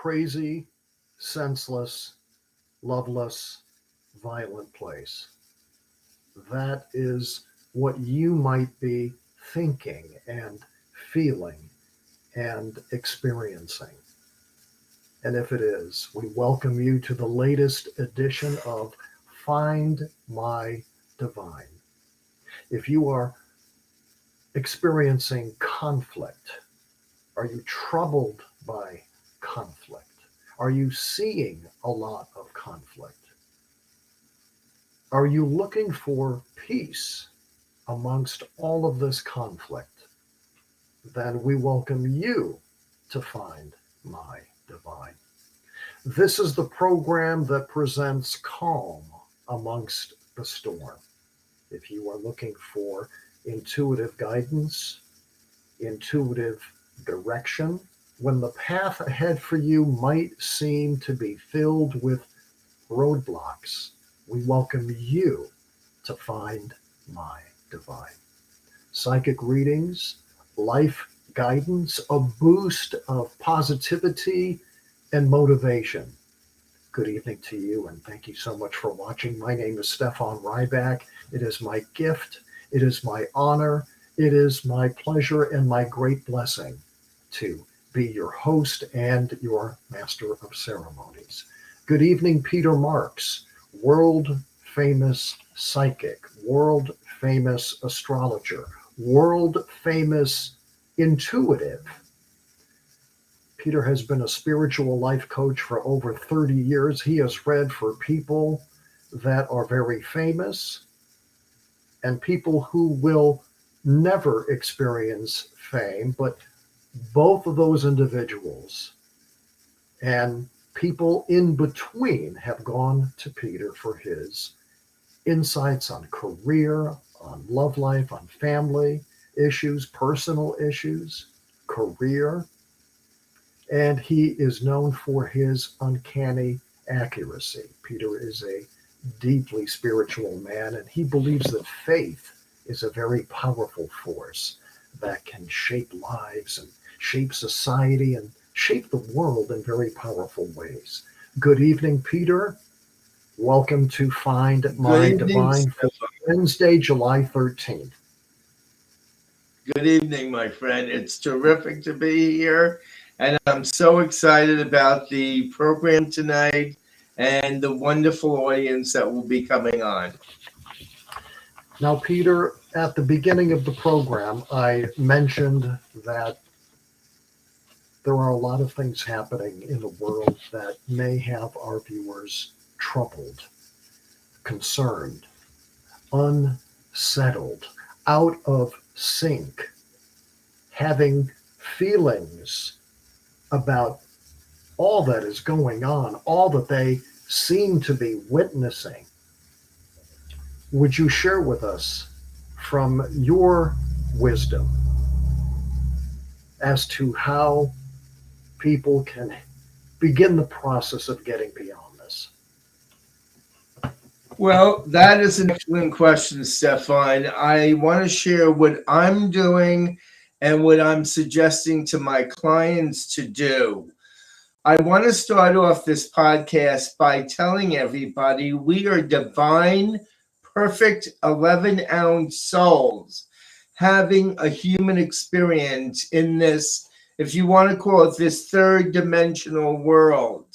crazy, senseless, loveless, violent place. That is what you might be thinking and feeling and experiencing. And if it is, we welcome you to the latest edition of Find My Divine. If you are experiencing conflict, are you troubled by conflict? Are you seeing a lot of conflict? Are you looking for peace amongst all of this conflict? Then we welcome you to Find My Divine. This is the program that presents calm amongst the storm. If you are looking for intuitive guidance, intuitive direction, when the path ahead for you might seem to be filled with roadblocks, we welcome you to Find My Divine. Psychic readings, life guidance, a boost of positivity and motivation. Good evening to you, and thank you so much for watching. My name is Stefan Rybak. It is my gift, it is my honor, it is my pleasure and my great blessing to be your host and your master of ceremonies. Good evening, Peter Marks, world famous psychic, world famous astrologer, world famous intuitive. Peter has been a spiritual life coach for over 30 years. He has read for people that are very famous and people who will never experience fame, but both of those individuals and people in between have gone to Peter for his insights on career, on love life, on family issues, personal issues, career. And he is known for his uncanny accuracy. Peter is a deeply spiritual man, and he believes that faith is a very powerful force that can shape lives and shape society and shape the world in very powerful ways. Good evening, Peter. Welcome to Find My Divine for Wednesday, July 13th. Good evening, my friend. It's terrific to be here, and I'm so excited about the program tonight and the wonderful audience that will be coming on. Now, Peter, at the beginning of the program, I mentioned that there are a lot of things happening in the world that may have our viewers troubled, concerned, unsettled, out of sync, having feelings about all that is going on, all that they seem to be witnessing. Would you share with us from your wisdom as to how people can begin the process of getting beyond this? Well, that is an excellent question, Stefan. I want to share what I'm doing and what I'm suggesting to my clients to do. I want to start off this podcast by telling everybody we are divine, perfect 11-ounce souls having a human experience in this, if you want to call it, this third dimensional world.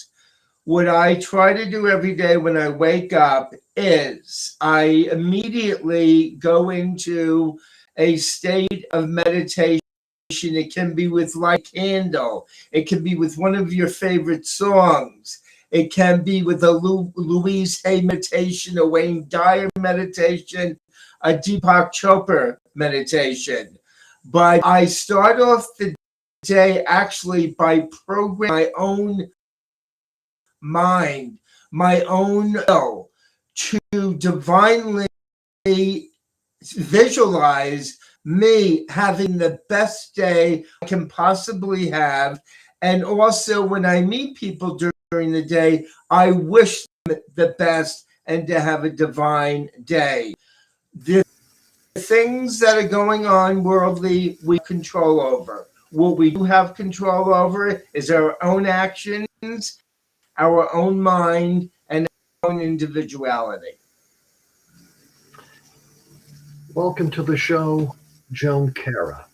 What I try to do every day when I wake up is I immediately go into a state of meditation. It can be with light candle. It can be with one of your favorite songs. It can be with a Louise Hay meditation, a Wayne Dyer meditation, a Deepak Chopra meditation. But I start off the day actually by programming my own mind, my own will, to divinely visualize me having the best day I can possibly have. And also when I meet people during the day, I wish them the best and to have a divine day. The things that are going on worldly, we control over. What we do have control over is our own actions our own mind, and our own individuality. Welcome to the show, Joan Carra.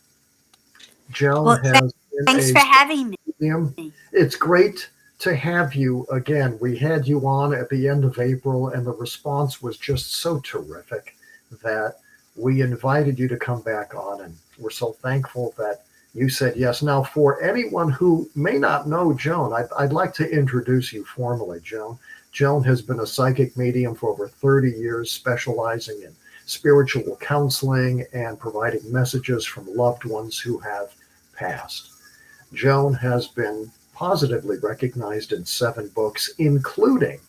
Joan Well, has been thanks a for having medium. me. It's great to have you again. We had you on at the end of April, and the response was just so terrific that we invited you to come back on, and we're so thankful that you said yes. Now, for anyone who may not know Joan, I'd like to introduce you formally, Joan. Joan has been a psychic medium for over 30 years, specializing in spiritual counseling and providing messages from loved ones who have passed. Joan has been positively recognized in 7 books, including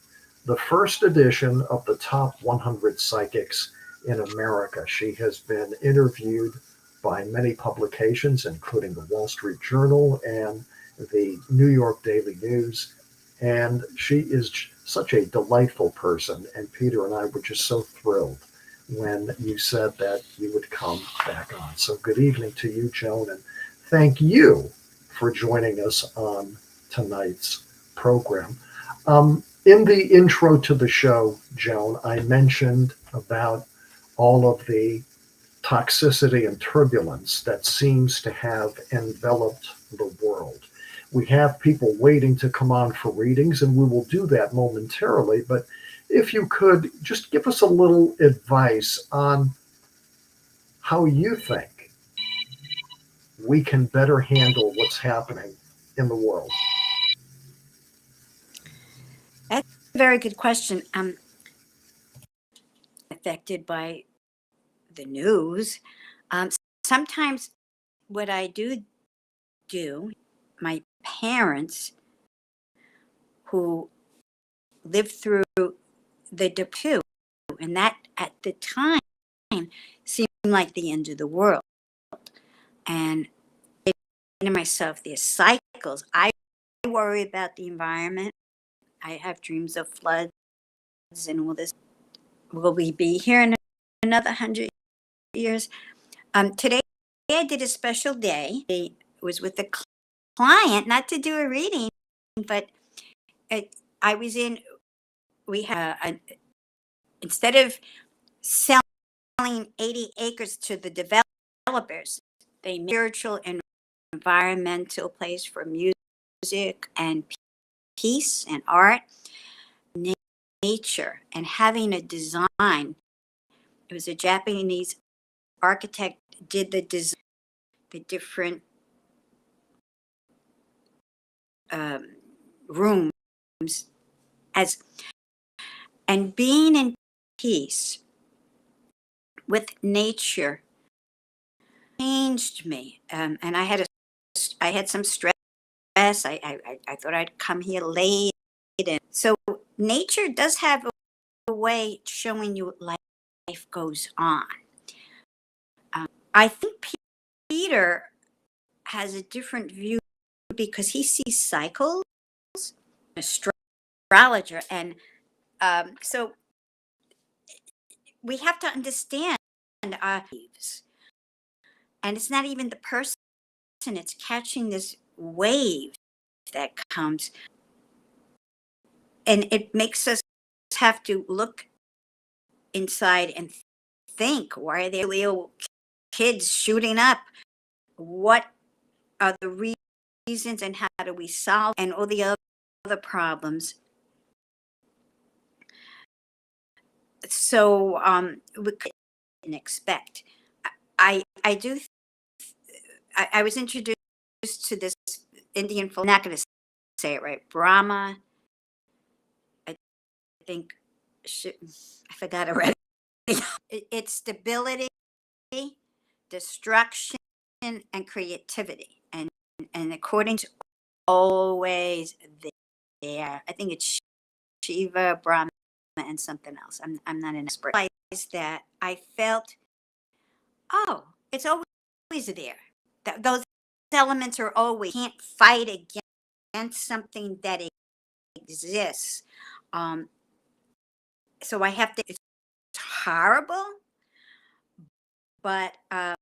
the first edition of the Top 100 Psychics in America. She has been interviewed by many publications, including the Wall Street Journal and the New York Daily News. And she is such a delightful person. And Peter and I were just so thrilled when you said that you would come back on. So good evening to you, Joan, and thank you for joining us on tonight's program. In the intro to the show, Joan, I mentioned about all of the toxicity and turbulence that seems to have enveloped the world. We have people waiting to come on for readings, and we will do that momentarily. But if you could just give us a little advice on how you think we can better handle what's happening in the world. That's a very good question. I'm affected by the news. Um, Sometimes what I do, my parents who lived through the depression, and that at the time seemed like the end of the world. And I say to myself, there's cycles. I worry about the environment. I have dreams of floods and all this. Will we be here in another 100 years? Today I did a special day. I was with a client, not to do a reading, but I was in. We had instead of selling 80 acres to the developers, they made spiritual and environmental place for music and peace and art, nature, and having a design. It was a Japanese architect did the design, the different rooms as and being in peace with nature changed me. And I had some stress. I thought I'd come here late, and so nature does have a way showing you life goes on. I think Peter has a different view because he sees cycles, astrologer, and so we have to understand our lives. And it's not even the person, it's catching this wave that comes. And it makes us have to look inside and think, why are there little kids shooting up? What are the reasons and how do we solve and all the other problems? So we couldn't expect. I do. I was introduced to this Indian folk. I'm not going to say it right. Brahma. I think. I forgot already. It's stability, destruction, and creativity, and according to always there. I think it's Shiva, Brahma, and something else. I'm not an expert. Is that I felt, oh, it's always there. Those elements are always can't fight against something that exists. Um, so I have to. It's horrible, but are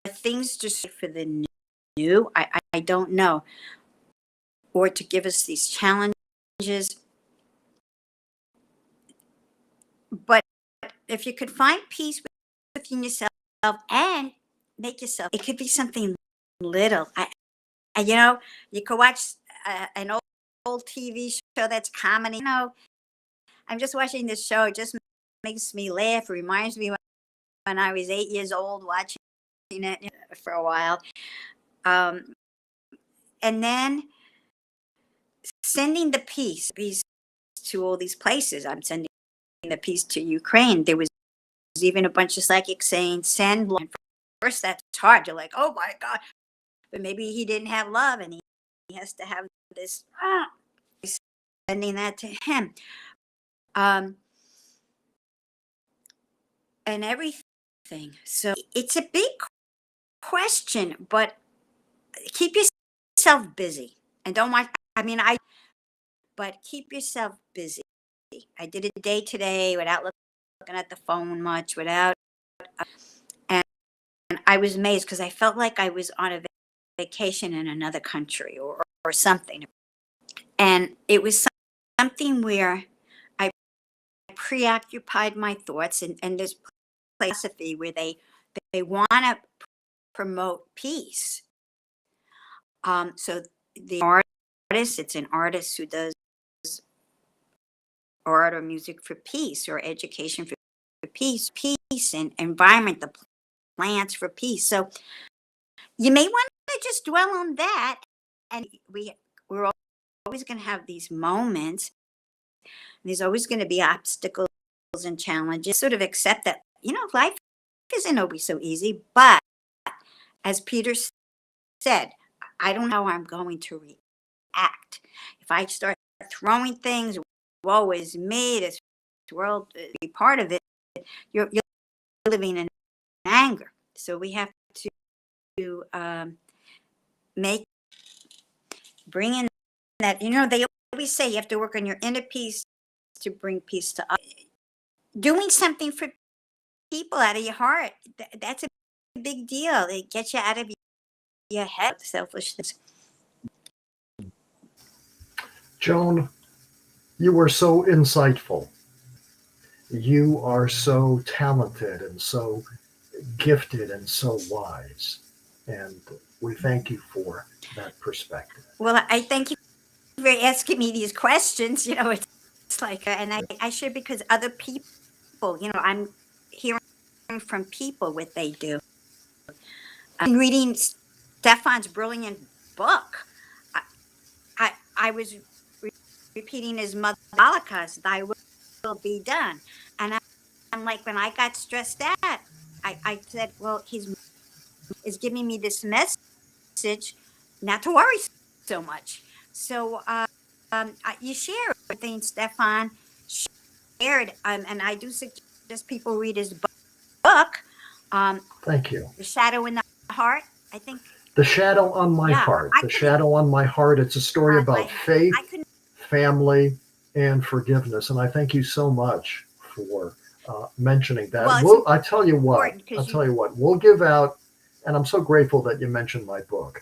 things just for the new? I don't know. or to give us these challenges. But if you could find peace within yourself and make yourself, it could be something little. You know, you could watch an old TV show that's comedy. You know, I'm just watching this show. It just makes me laugh. It reminds me when I was 8 years old watching it for a while. And then sending the peace to all these places. I'm sending the peace to Ukraine. There was even a bunch of psychics saying, send love. First, that's hard. You're like, oh my God. But maybe he didn't have love and he has to have this, sending that to him. And everything. So it's a big question, but keep yourself busy and don't watch. But keep yourself busy. I did a day today without looking at the phone much, and I was amazed because I felt like I was on a vacation in another country or something. And it was something where I preoccupied my thoughts, and this philosophy where they want to promote peace. So the artist, it's an artist who does art or music for peace or education for peace and environment, the plants for peace. So you may want to just dwell on that. And we're always going to have these moments. There's always going to be obstacles and challenges. Sort of accept that, life isn't always so easy. But as Peter said, I don't know how I'm going to react. If I start throwing things, woe is me, this world, be part of it, you're living in anger. So we have to bring in that, they always say you have to work on your inner peace to bring peace to others. Doing something for people out of your heart, that's a big deal. It gets you out of your head, selfishness. Joan, you were so insightful. You are so talented and so gifted and so wise. And we thank you for that perspective. Well, I thank you for asking me these questions. It's like, and I should, because other people, I'm hearing from people what they do. I'm reading Stefan's brilliant book. I was repeating his mother Holocaust, thy will be done. And I'm like, when I got stressed out, I said, well, he's giving me this message not to worry so much. So you share everything Stefan shared, and I do suggest people read his book. Thank you. The Shadow in the Heart, I think. The Shadow on My Heart. The Shadow on My Heart. It's a story about faith, family, and forgiveness. And I thank you so much for mentioning that. I'll tell you what. We'll give out, and I'm so grateful that you mentioned my book.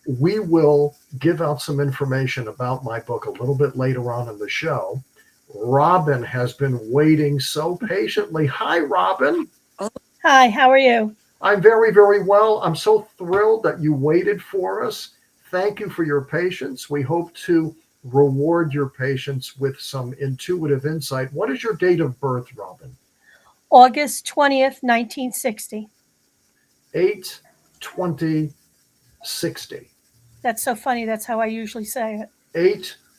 We will give out some information about my book a little bit later on in the show. Robin has been waiting so patiently. Hi, Robin. Hi, how are you? I'm very, very well. I'm so thrilled that you waited for us. Thank you for your patience. We hope to reward your patience with some intuitive insight. What is your date of birth, Robin? August 20th, 1960. 8/20/60. That's so funny. That's how I usually say it.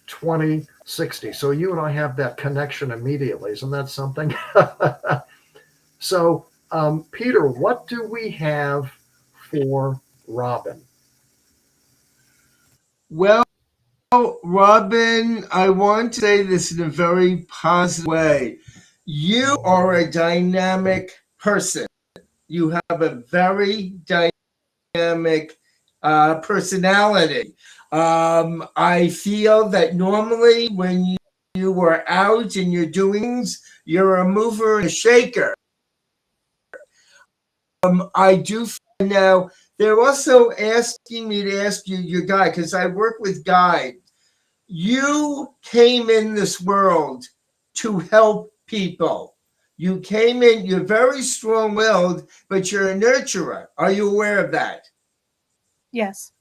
8/20/60. So you and I have that connection immediately. Isn't that something? So, Peter, what do we have for Robin? Well, Robin, I want to say this in a very positive way. You are a dynamic person. You have a very dynamic personality. I feel that normally when you are out and you're doing things, you're a mover and a shaker. I do find now they're also asking me to ask you, your guide, because I work with guides. You came in this world to help people. You came in, you're very strong willed, but you're a nurturer. Are you aware of that? Yes.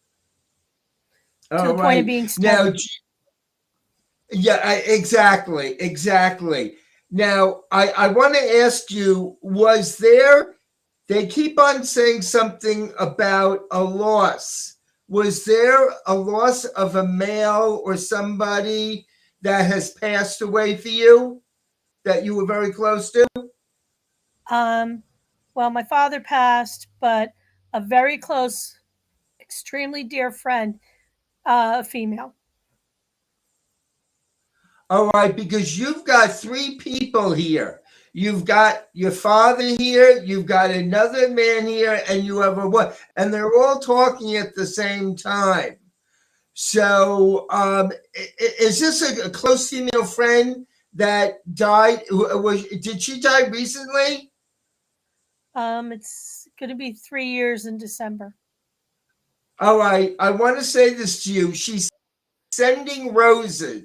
To All the point of right. being Now, stubborn. yeah, exactly. Now, I want to ask you, was there, they keep on saying something about a loss. Was there a loss of a male or somebody that has passed away for you that you were very close to? Well, my father passed, but a very close, extremely dear friend, a female. All right, because you've got three people here. You've got your father here, you've got another man here, and you have a what? And they're all talking at the same time. So, is this a close female friend that died? Did she die recently? It's going to be 3 years in December. All right, I want to say this to you. She's sending roses.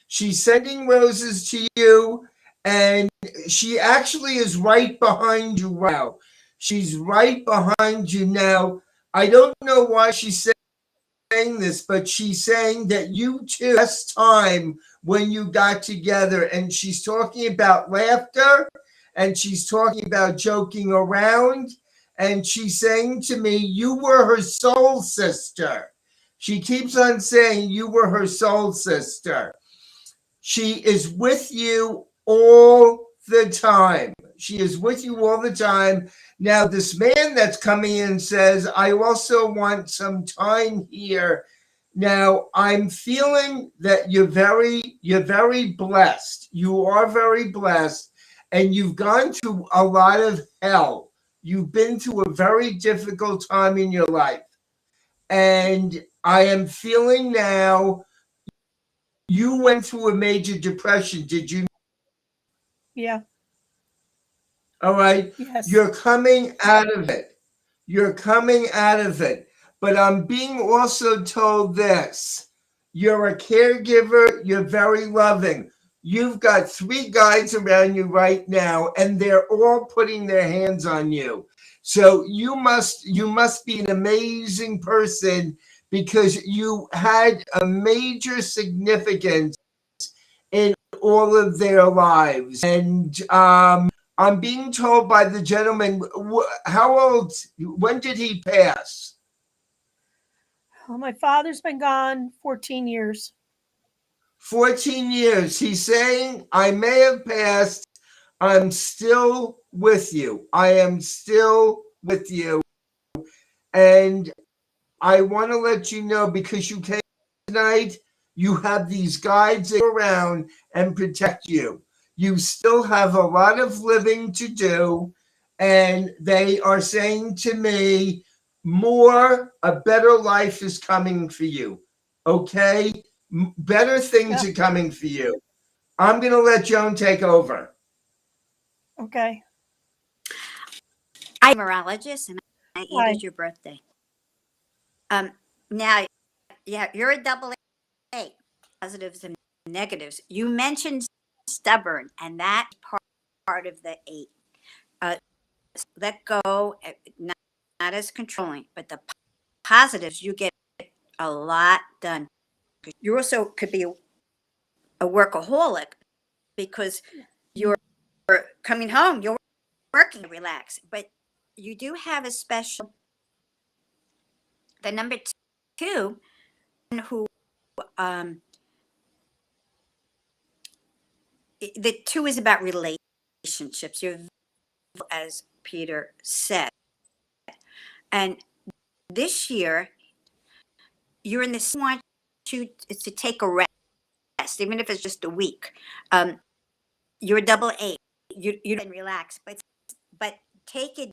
She's sending roses to you, and she actually is right behind you now. She's right behind you now. I don't know why she's saying this, but she's saying that you two last time when you got together, and she's talking about laughter, and she's talking about joking around, and she's saying to me, you were her soul sister. She keeps on saying you were her soul sister. She is with you all the time. She is with you all the time. Now, this man that's coming in says, I also want some time here. Now, I'm feeling that you're very blessed. You are very blessed, and you've gone through a lot of hell. You've been through a very difficult time in your life. And I am feeling now you went through a major depression, did you? Yeah. All right. Yes. You're coming out of it. You're coming out of it. But I'm being also told this. You're a caregiver. You're very loving. You've got three guides around you right now, and they're all putting their hands on you. So you must be an amazing person because you had a major significance in all of their lives. And I'm being told by the gentleman, how old, when did he pass? Well, my father's been gone 14 years. 14 years. He's saying, I may have passed. I'm still with you. I am still with you. And I want to let you know because you came tonight, you have these guides around and protect you. You still have a lot of living to do. And they are saying to me, a better life is coming for you. Okay? Better things Yeah. are coming for you. I'm going to let Joan take over. Okay. I'm a neurologist, and I Hi. answered your birthday. Now, yeah, you're a double A, positives and negatives. You mentioned stubborn, and that part of the 8. Let go, not as controlling, but the positives, you get a lot done. You also could be a workaholic because you're coming home, you're working to relax, but you do have a special, the number 2, who, the 2 is about relationships. You're, as Peter said, and this year you're in this, want you to take a rest, even if it's just a week. You're a double A. You can relax, but take a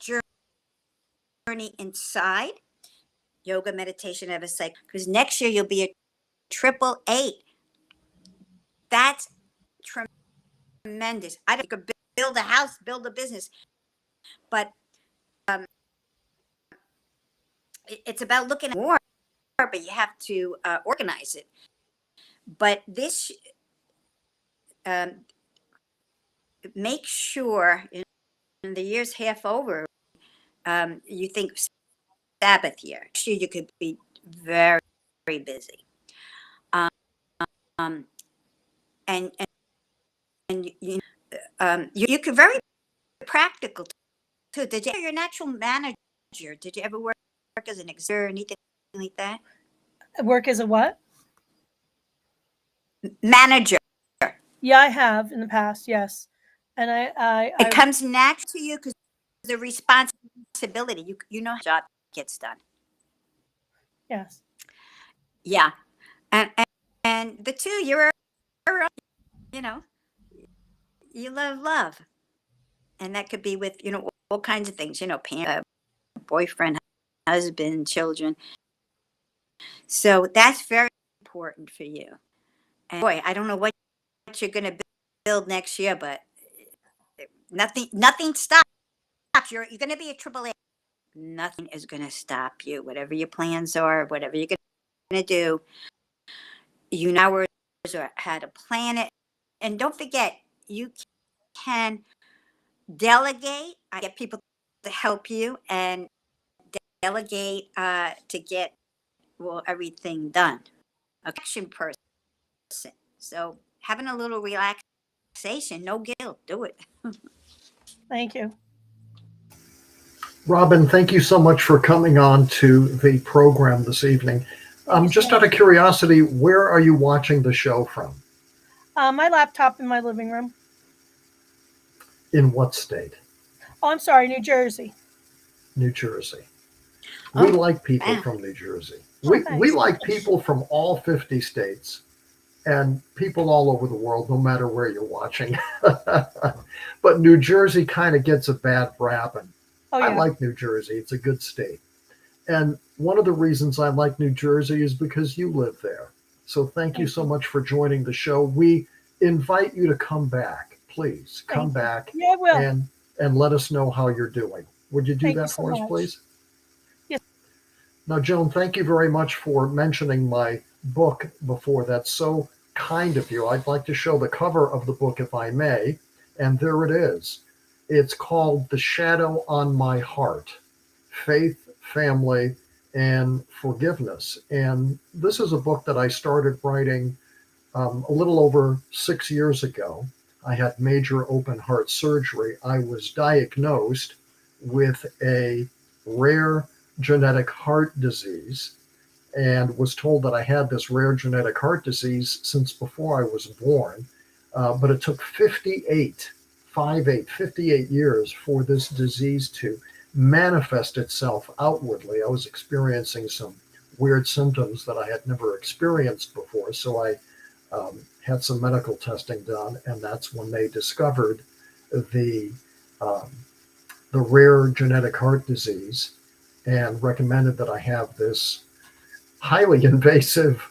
journey inside, yoga, meditation, have a psych, because next year you'll be a triple 8. That's tremendous. I don't, you could build a house, build a business, but it's about looking at more, but you have to organize it. But this, um, make sure in the year's half over, you think Sabbath year. Next year you could be very, very busy. Um, and you could very practical too. Did you your natural manager? Did you ever work as an executive or anything like that? Work as a what? Manager. Yeah, I have in the past. Yes, and It comes natural to you because the responsibility. You know how the job gets done. yes. Yeah, and the two you're you know you love, and that could be with all kinds of things. Boyfriend, husband, children. So that's very important for you. And boy, I don't know what you're going to build next year, but nothing stops. You're going to be a triple A. Nothing is going to stop you. Whatever your plans are, whatever you're going to do, you know how to plan it. And don't forget, you can delegate. I get people to help you and delegate to get everything done. Action person. So having a little relaxation, no guilt, do it. Thank you. Robin, thank you so much for coming on to the program this evening. Just out of curiosity, where are you watching the show from? My laptop in my living room. In what state? Oh, I'm sorry, New Jersey. New Jersey. We like people wow. from New Jersey. Oh, We like people from all 50 states and people all over the world, no matter where you're watching. But New Jersey kind of gets a bad rap, and Oh, yeah. I like New Jersey. It's a good state. And one of the reasons I like New Jersey is because you live there. So thank you so much for joining the show. We invite you to come back. Please come back Yeah, I will. and let us know how you're doing. Would you do Thank that you so for us, much. please? Yes. Now, Joan, thank you very much for mentioning my book before. That's so kind of you. I'd like to show the cover of the book, if I may. And there it is. It's called The Shadow on My Heart: Faith, Family, and Forgiveness. And this is a book that I started writing a little over 6 years ago. I had major open heart surgery. I was diagnosed with a rare genetic heart disease and was told that I had this rare genetic heart disease since before I was born. But it took 58 years for this disease to manifest itself outwardly. I was experiencing some weird symptoms that I had never experienced before. So I had some medical testing done, and that's when they discovered the rare genetic heart disease and recommended that I have this highly invasive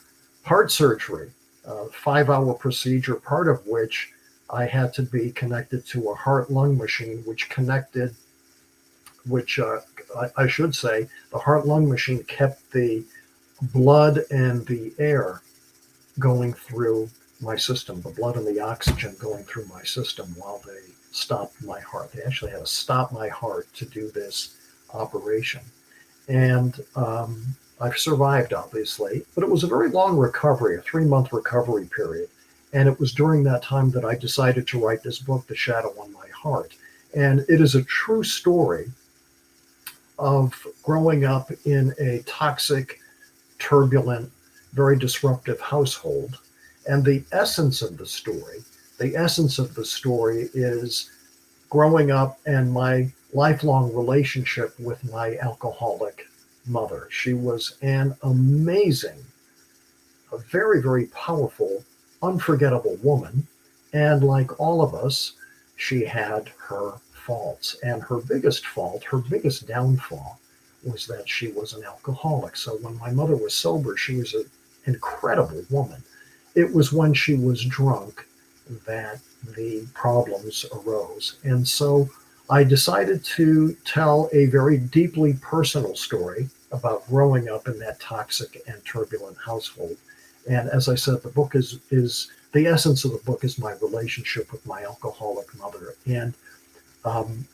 heart surgery, 5-hour procedure, part of which I had to be connected to a heart-lung machine, I should say, the heart-lung machine kept the blood and the air going through my system, the blood and the oxygen going through my system while they stopped my heart. They actually had to stop my heart to do this operation. And I've survived, obviously, but it was a very long recovery, a 3-month recovery period. And it was during that time that I decided to write this book, The Shadow on My Heart. And it is a true story of growing up in a toxic, turbulent, very disruptive household. And the essence of the story is growing up and my lifelong relationship with my alcoholic mother. She was an amazing, a very, very powerful, unforgettable woman. And like all of us, she had her faults. And her biggest fault, her biggest downfall, was that she was an alcoholic. So when my mother was sober, she was an incredible woman. It was when she was drunk that the problems arose. And so I decided to tell a very deeply personal story about growing up in that toxic and turbulent household. And as I said, the book is the essence of the book is my relationship with my alcoholic mother. And um,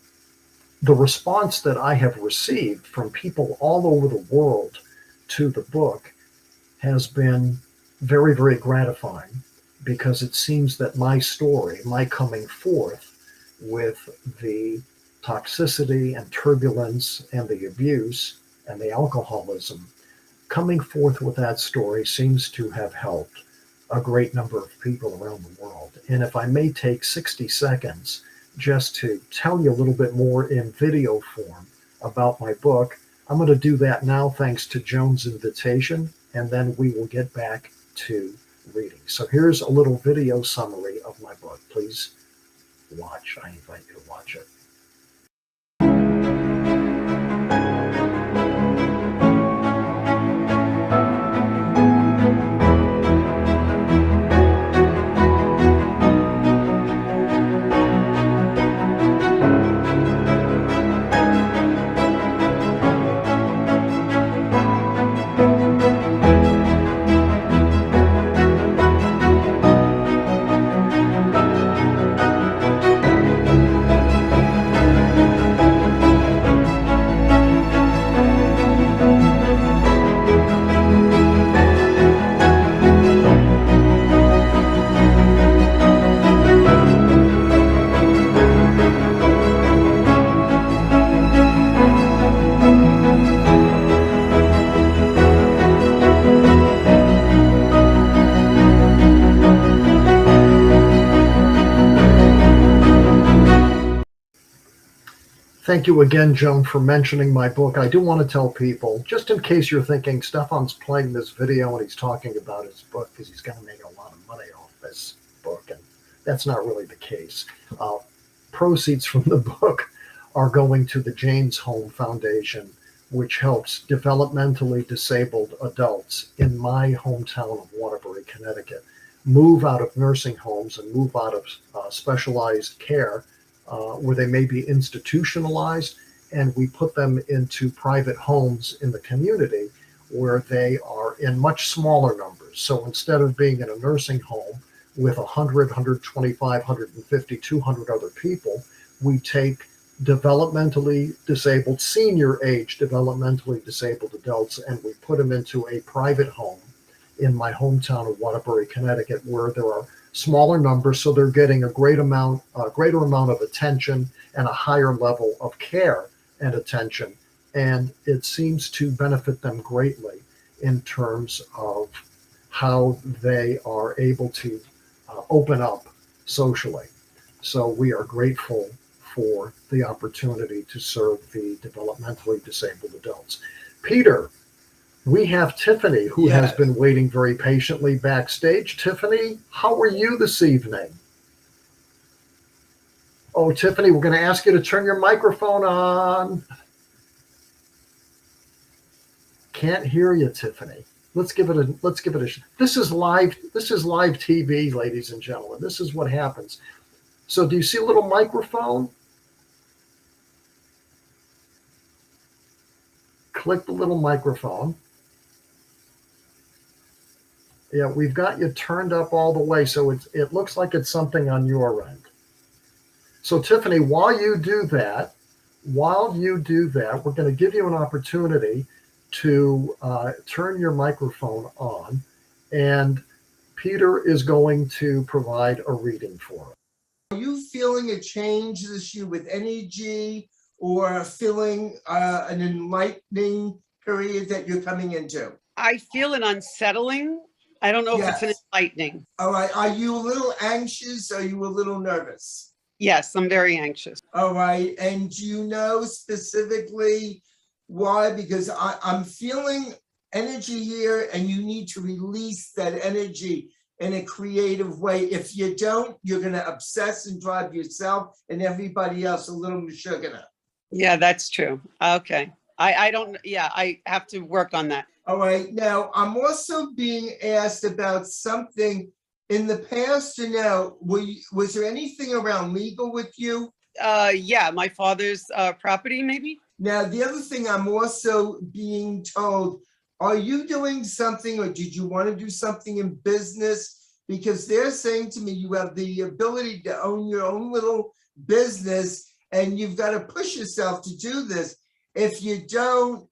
the response that I have received from people all over the world to the book has been very, very gratifying, because it seems that my story, my coming forth with the toxicity and turbulence and the abuse and the alcoholism, coming forth with that story seems to have helped a great number of people around the world. And if I may take 60 seconds just to tell you a little bit more in video form about my book, I'm going to do that now thanks to Joan's invitation, and then we will get back to reading. So here's a little video summary of my book. Please watch. I invite you to watch it. Thank you again, Joan, for mentioning my book. I do want to tell people, just in case you're thinking Stefan's playing this video and he's talking about his book because he's going to make a lot of money off this book, and that's not really the case. Proceeds from the book are going to the Jane's Home Foundation, which helps developmentally disabled adults in my hometown of Waterbury, Connecticut, move out of nursing homes and move out of specialized care where they may be institutionalized, and we put them into private homes in the community where they are in much smaller numbers. So instead of being in a nursing home with 100, 125, 150, 200 other people, we take developmentally disabled, senior age developmentally disabled adults, and we put them into a private home in my hometown of Waterbury, Connecticut, where there are smaller numbers, so they're getting a greater amount of attention and a higher level of care and attention. And it seems to benefit them greatly in terms of how they are able to open up socially. So we are grateful for the opportunity to serve the developmentally disabled adults. Peter, we have Tiffany, who has been waiting very patiently backstage. Tiffany, how are you this evening? Oh, Tiffany, we're going to ask you to turn your microphone on. Can't hear you, Tiffany. Let's give it a. This is live TV, ladies and gentlemen. This is what happens. So do you see a little microphone? Click the little microphone. Yeah, we've got you turned up all the way, so it looks like it's something on your end. So Tiffany, while you do that, we're going to give you an opportunity to turn your microphone on, and Peter is going to provide a reading for us. Are you feeling a change this year with energy, or feeling an enlightening period that you're coming into? I feel an unsettling. I don't know if it's an enlightening. All right. Are you a little anxious? Are you a little nervous? Yes, I'm very anxious. All right. And do you know specifically why? Because I'm feeling energy here, and you need to release that energy in a creative way. If you don't, you're going to obsess and drive yourself and everybody else a little mashugana. Yeah, that's true. Okay. I don't, yeah, I have to work on that. All right. Now, I'm also being asked about something in the past. Was there anything around legal with you? Yeah, my father's property, maybe. Now, the other thing I'm also being told, are you doing something or did you want to do something in business? Because they're saying to me, you have the ability to own your own little business and you've got to push yourself to do this. If you don't,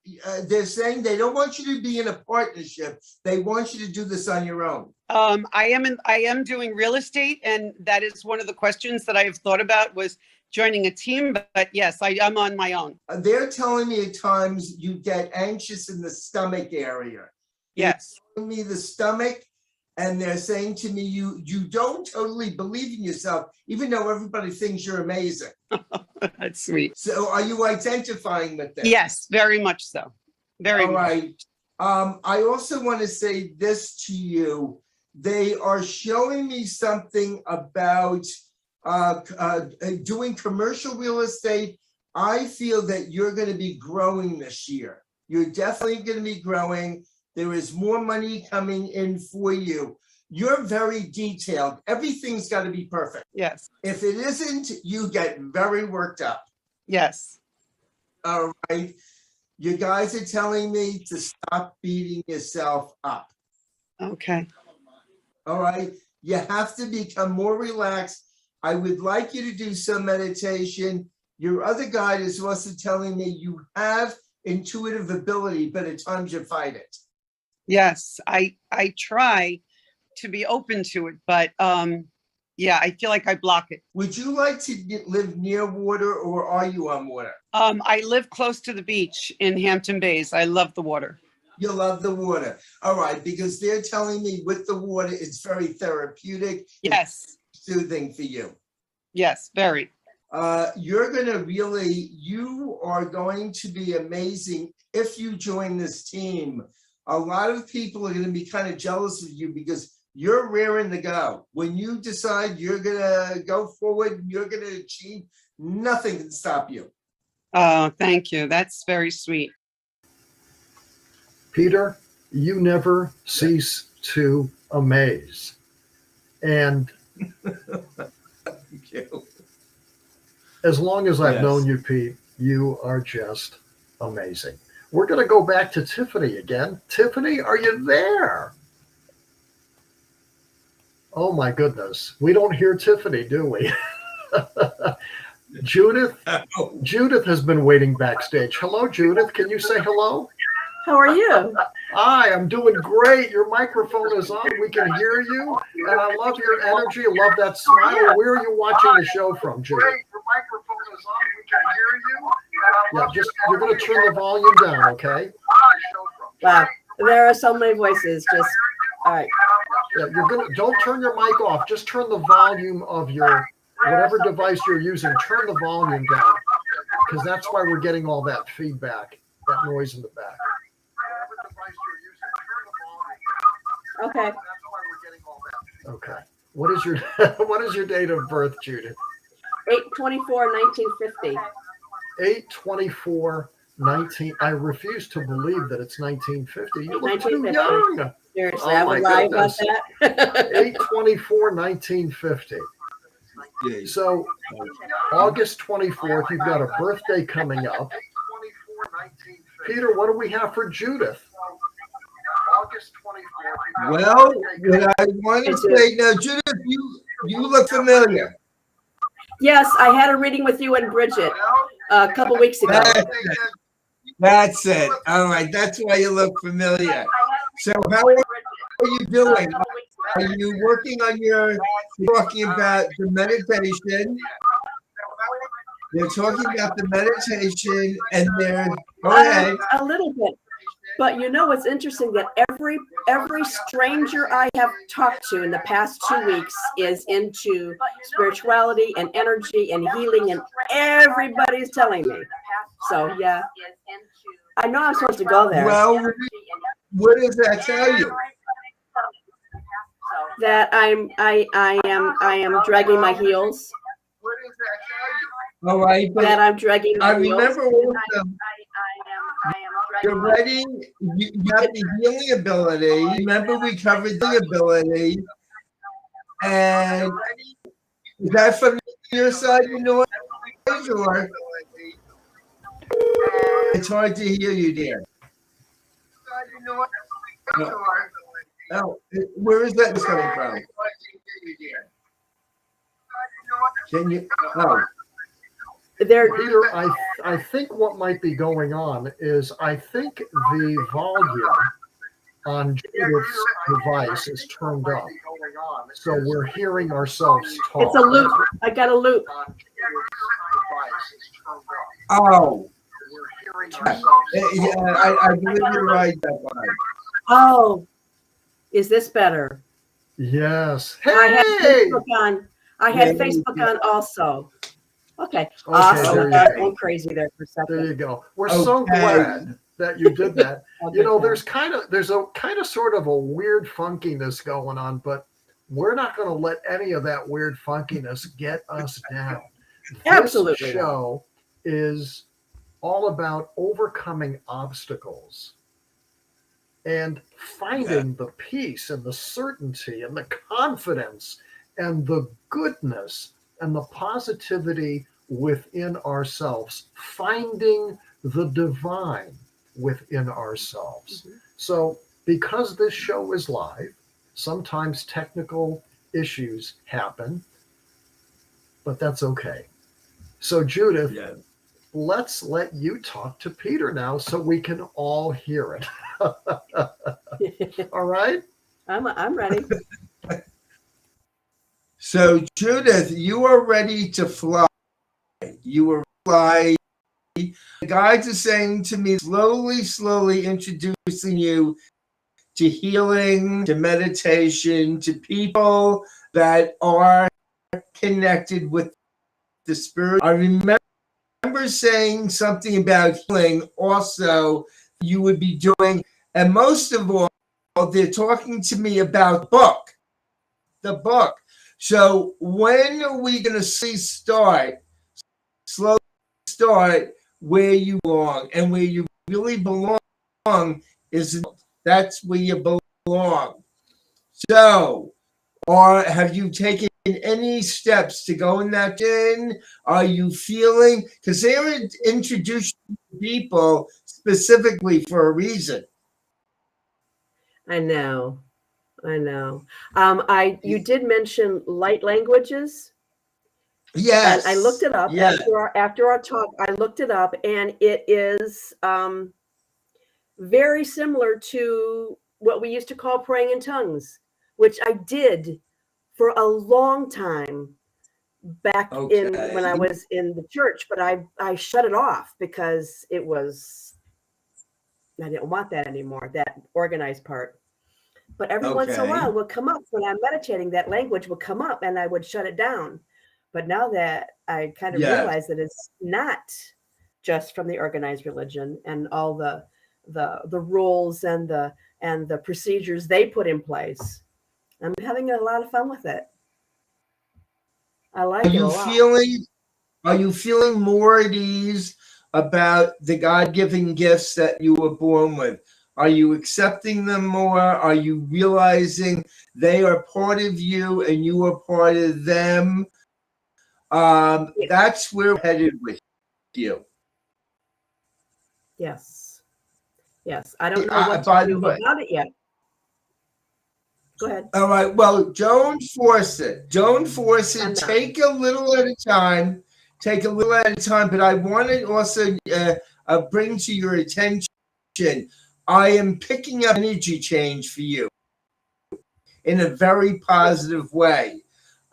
they're saying they don't want you to be in a partnership. They want you to do this on your own. I am doing real estate, and that is one of the questions that I have thought about was joining a team. But yes, I am on my own. They're telling me at times you get anxious in the stomach area. Yes. They're telling me the stomach, and they're saying to me you don't totally believe in yourself, even though everybody thinks you're amazing. That's sweet. So are you identifying with this? Yes, very much so. Very All much. right. I also want to say this to you. They are showing me something about doing commercial real estate. I feel that you're going to be growing this year. You're definitely going to be growing. There is more money coming in for you. You're very detailed. Everything's got to be perfect. Yes. If it isn't, you get very worked up. Yes. All right. You guys are telling me to stop beating yourself up. Okay. All right. You have to become more relaxed. I would like you to do some meditation. Your other guide is also telling me you have intuitive ability, but at times you fight it. Yes. I try to be open to it, but yeah, I feel like I block it. Would you like to live near water or are you on water? I live close to the beach in Hampton Bays. I love the water. You love the water. All right, because they're telling me with the water, it's very therapeutic. Yes. Soothing for you. Yes, very. You are going to be amazing if you join this team. A lot of people are going to be kind of jealous of you because you're raring to go. When you decide you're going to go forward, you're going to achieve, nothing can stop you. Oh, thank you. That's very sweet. Peter, you never cease to amaze. And Thank you. as long as I've Yes. known you, Pete, you are just amazing. We're going to go back to Tiffany again. Tiffany, are you there? Oh my goodness. We don't hear Tiffany, do we? Judith has been waiting backstage. Hello, Judith. Can you say hello? How are you? Hi, I'm doing great. Your microphone is on. We can hear you. And I love your energy. I love that smile. Where are you watching the show from, Judith? Your microphone is on. We can hear you. Yeah, just you're going to turn the volume down, okay? Wow, there are so many voices. Just all right. Yeah, don't turn your mic off. Just turn the volume of your whatever device you're using. Turn the volume down because that's why we're getting all that feedback, that noise in the back. Okay. Okay. What is your date of birth, Judith? 8/24/1950. 8/24/19. I refuse to believe that it's 1950. You look too 1950. young. Seriously, Oh I my would lie about goodness. that. 8/24/1950. So August 24th, you've got a birthday coming up. Peter, what do we have for Judith? August 24th. Well, what I want to say now, Judith, you look familiar. Yes, I had a reading with you and Bridget a couple weeks ago. That's it. All right, that's why you look familiar. So how are you doing? Are you working on talking about the meditation? They're talking about the meditation and go ahead. A little bit. But you know what's interesting that every stranger I have talked to in the past 2 weeks is into spirituality and energy and healing, and everybody's telling me. So yeah, I know I'm supposed to go there. Well, what does that tell you? That I am dragging my heels. All right, but That I'm dragging my I heels. remember also you're ready. You have the healing ability. Remember, we covered the ability. And is that from your side, you know, or It's hard to hear you, dear. Oh, where is that coming from? Can you? Oh, There, Peter, I think what might be going on is I think the volume on Judith's device is turned up. So we're hearing ourselves talk. it's a loop. I got a loop. oh. Yeah, I believe you're right, Stefan. Oh, is this better? Yes. I had Hey! Facebook on. I had Yeah. Facebook on also. Okay. Okay, Awesome. there you I was go. going crazy there for a second. There you go. We're so Okay. glad that you did that. Okay, You know, thanks. there's a kind of sort of a weird funkiness going on, but we're not going to let any of that weird funkiness get us down. Absolutely This not. show is all about overcoming obstacles and finding the peace and the certainty and the confidence and the goodness and the positivity within ourselves, finding the divine within ourselves. So, because this show is live, sometimes technical issues happen, but that's okay. So, Judith, Yeah. let's let you talk to Peter now so we can all hear it. All right? I'm ready. So, Judith, you are ready to fly. You are fly. The guides are saying to me, slowly introducing you to healing, to meditation, to people that are connected with the spirit. I remember saying something about healing also you would be doing. And most of all, they're talking to me about the book. So when are we going to slowly start where you belong? And where you really belong is that's where you belong. So, or have you taken any steps to go in that direction? Are you feeling, because they're introducing people specifically for a reason. I know. You did mention light languages. Yes. And I looked it up yes. after our talk. I looked it up, and it is very similar to what we used to call praying in tongues, which I did for a long time back in when I was in the church. But I shut it off because I didn't want that anymore, that organized part. But every once in a while it would come up when I'm meditating, that language would come up and I would shut it down. But now that I kind of realize that it's not just from the organized religion and all the rules and the procedures they put in place, I'm having a lot of fun with it. I like it a lot. Are you feeling more at ease about the God-given gifts that you were born with? Are you accepting them more? Are you realizing they are part of you and you are part of them? That's where we're headed with you. Yes. I don't know what to do about it yet. Go ahead. All right. Well, don't force it. Take a little at a time. But I want to also bring to your attention, I am picking up energy change for you in a very positive way.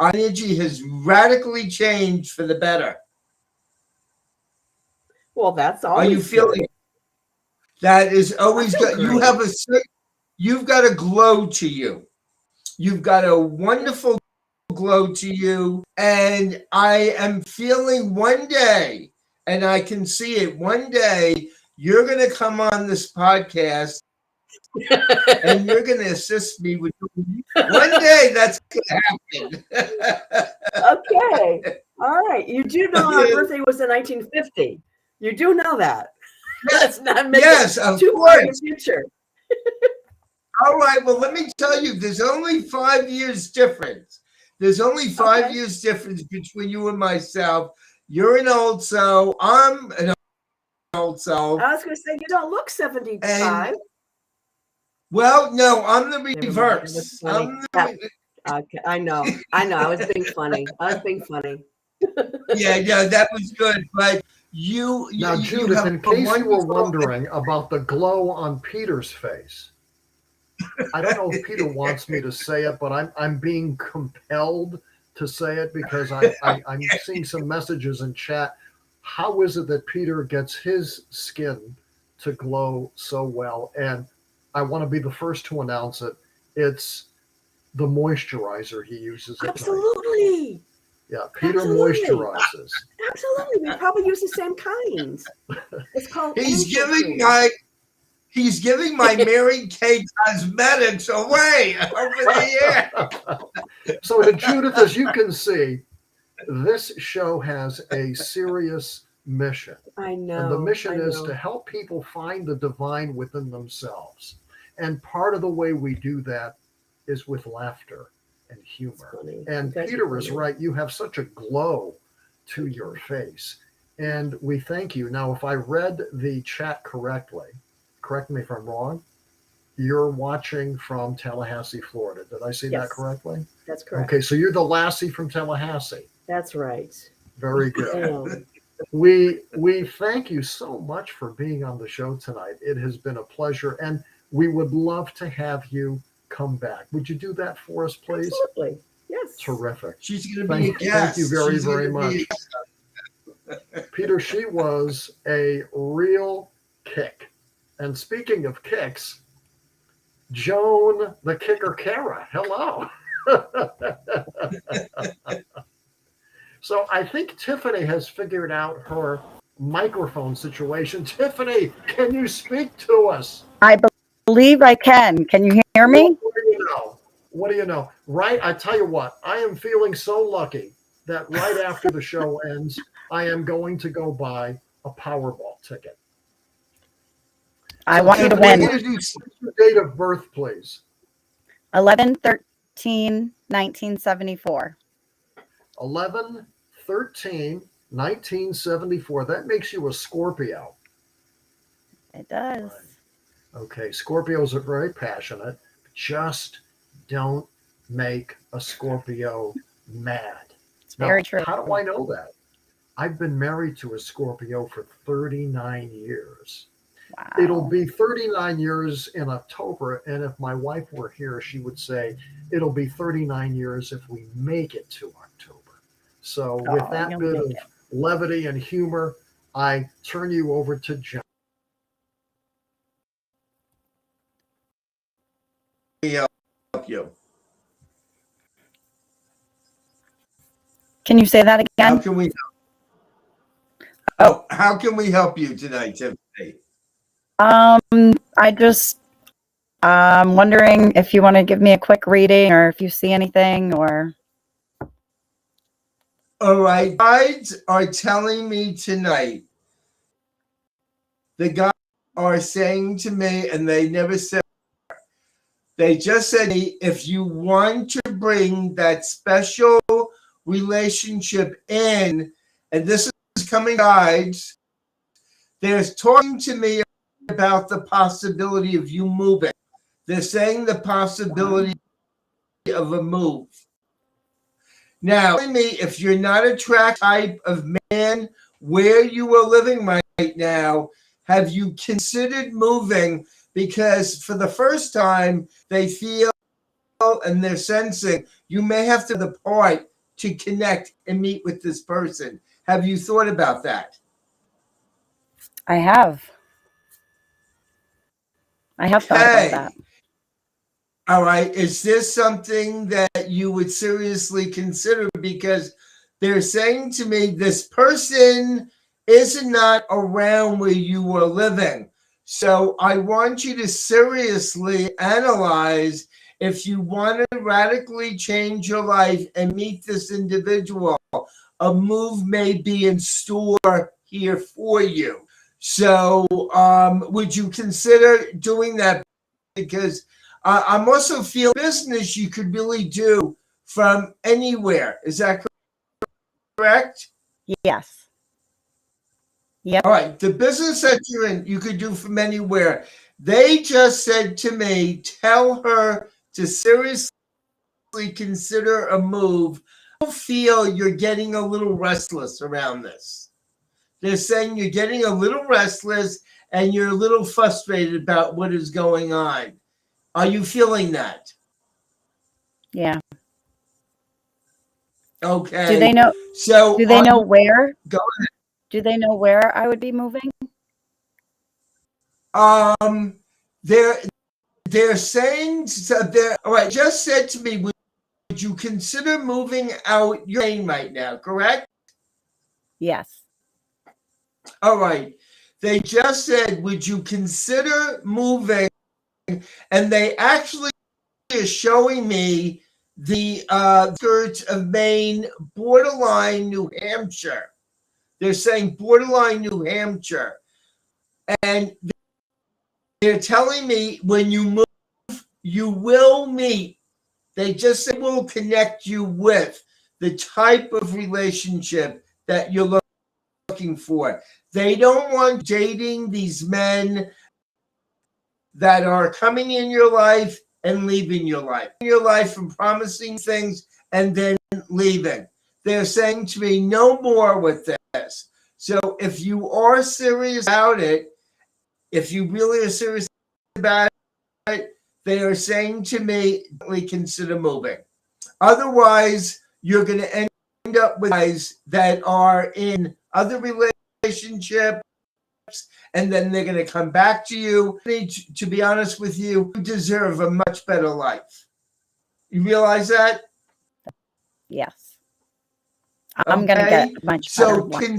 Our energy has radically changed for the better. Well, that's all. Are you feeling that is always good? You've got a glow to you. You've got a wonderful glow to you. And I am feeling one day, and I can see it, one day you're going to come on this podcast and you're going to assist me with one day that's going to happen. Okay. All right. You do know our birthday was in 1950. You do know that. Let's not make it too far in the future. All right. Well, let me tell you, there's only 5 years difference. There's only 5 years difference between you and myself. You're an old soul. I'm an old self. I was going to say, you don't look 75. And well, no, I'm the Never mind, that was reverse. funny. I'm the That- Okay, I know. I was being funny. yeah, that was good. But you Now, you Judith, have in a case you were wonderful. wondering about the glow on Peter's face, I don't know if Peter wants me to say it, but I'm being compelled to say it because I'm seeing some messages in chat. How is it that Peter gets his skin to glow so well? And I want to be the first to announce it. It's the moisturizer he uses at night. Absolutely. Yeah, Peter Absolutely. moisturizes. Absolutely. We probably use the same kinds. It's called He's angel giving food. he's giving my Mary Kay cosmetics away over the air. So, Judith, as you can see, this show has a serious mission. I know. And the mission I is know. to help people find the divine within themselves. And part of the way we do that is with laughter and humor. Funny. And You guys are Peter is funny. right. You have such a glow to your face. And we thank you. Now, if I read the chat correctly, correct me if I'm wrong, you're watching from Tallahassee, Florida. Did I see that Yes. correctly? That's correct. Okay, so you're the Lassie from Tallahassee. That's right. Very good. Damn. We thank you so much for being on the show tonight. It has been a pleasure, and we would love to have you come back. Would you do that for us, please? Absolutely. Yes. Terrific. She's going to be a Thank guest. you very, She's gonna very be much. Peter, she was a real kick. And speaking of kicks, Joan the Kicker Carra, hello. So I think Tiffany has figured out her microphone situation. Tiffany, can you speak to us? I believe I can. Can you hear me? What do you know? What do you know? Right, I tell you what, I am feeling so lucky that right after the show ends, I am going to go buy a Powerball ticket. I So, want you to Tiffany, win. what is your date of birth, please? 11/13/1974. 11/13/1974. That makes you a Scorpio. It does. Okay, Scorpios are very passionate. Just don't make a Scorpio mad. It's very Now, true. how do I know that? I've been married to a Scorpio for 39 years. Wow. It'll be 39 years in October, and if my wife were here, she would say it'll be 39 years if we make it to October. So with Oh, that you'll bit make of it. levity and humor, I turn you over to John. help you. Can you say that How again? can we? Oh, how can we help you tonight, Tiffany? I just wondering if you want to give me a quick reading or if you see anything or All right, guides are telling me tonight. The guides are saying to me, and they never said. They just said, if you want to bring that special relationship in, and this is coming guides, they're talking to me about the possibility of you moving. They're saying the possibility of a move. Now, tell me if you're not a track type of man where you are living right now, have you considered moving? Because for the first time, they feel and they're sensing you may have to depart to connect and meet with this person. Have you thought about that? I have. I have thought about Okay. that. All right. Is this something that you would seriously consider? Because they're saying to me, this person is not around where you are living. So I want you to seriously analyze if you want to radically change your life and meet this individual, a move may be in store here for you. So would you consider doing that? Because I'm also feeling business you could really do from anywhere. Is that correct? Yes. Yep. All right. The business that you're in, you could do from anywhere. They just said to me, tell her to seriously consider a move. I feel you're getting a little restless around this. They're saying you're getting a little restless and you're a little frustrated about what is going on. Are you feeling that? Yeah. Okay. Do they know? So Do they know where? Go ahead. Do they know where I would be moving? They're saying so. They're all right. Just said to me, would you consider moving out your name right now? Correct. Yes. All right. They just said, would you consider moving? And they actually are showing me the skirts of Maine, borderline New Hampshire. They're saying borderline New Hampshire. And they're telling me when you move, you will meet. They just say will connect you with the type of relationship that you're looking for. They don't want dating these men that are coming in your life and leaving your life. Your life and promising things and then leaving. They're saying to me, no more with this. So if you are serious about it, if you really are serious about it, they are saying to me, consider moving. Otherwise, you're going to end up with guys that are in other relationships, and then they're going to come back to you. To be honest with you, you deserve a much better life. You realize that? Yes. I'm going to get a much better life.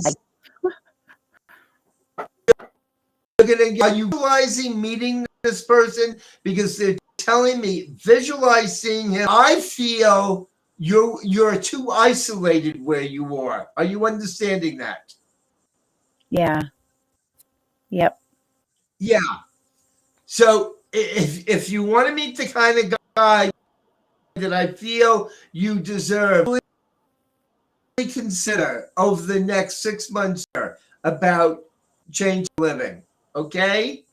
Are you visualizing meeting this person? Because they're telling me, visualize seeing him. I feel you're too isolated where you are. Are you understanding that? Yeah. Yep. Yeah. So if you want to meet the kind of guy that I feel you deserve, really consider over the next 6 months about change living. Okay?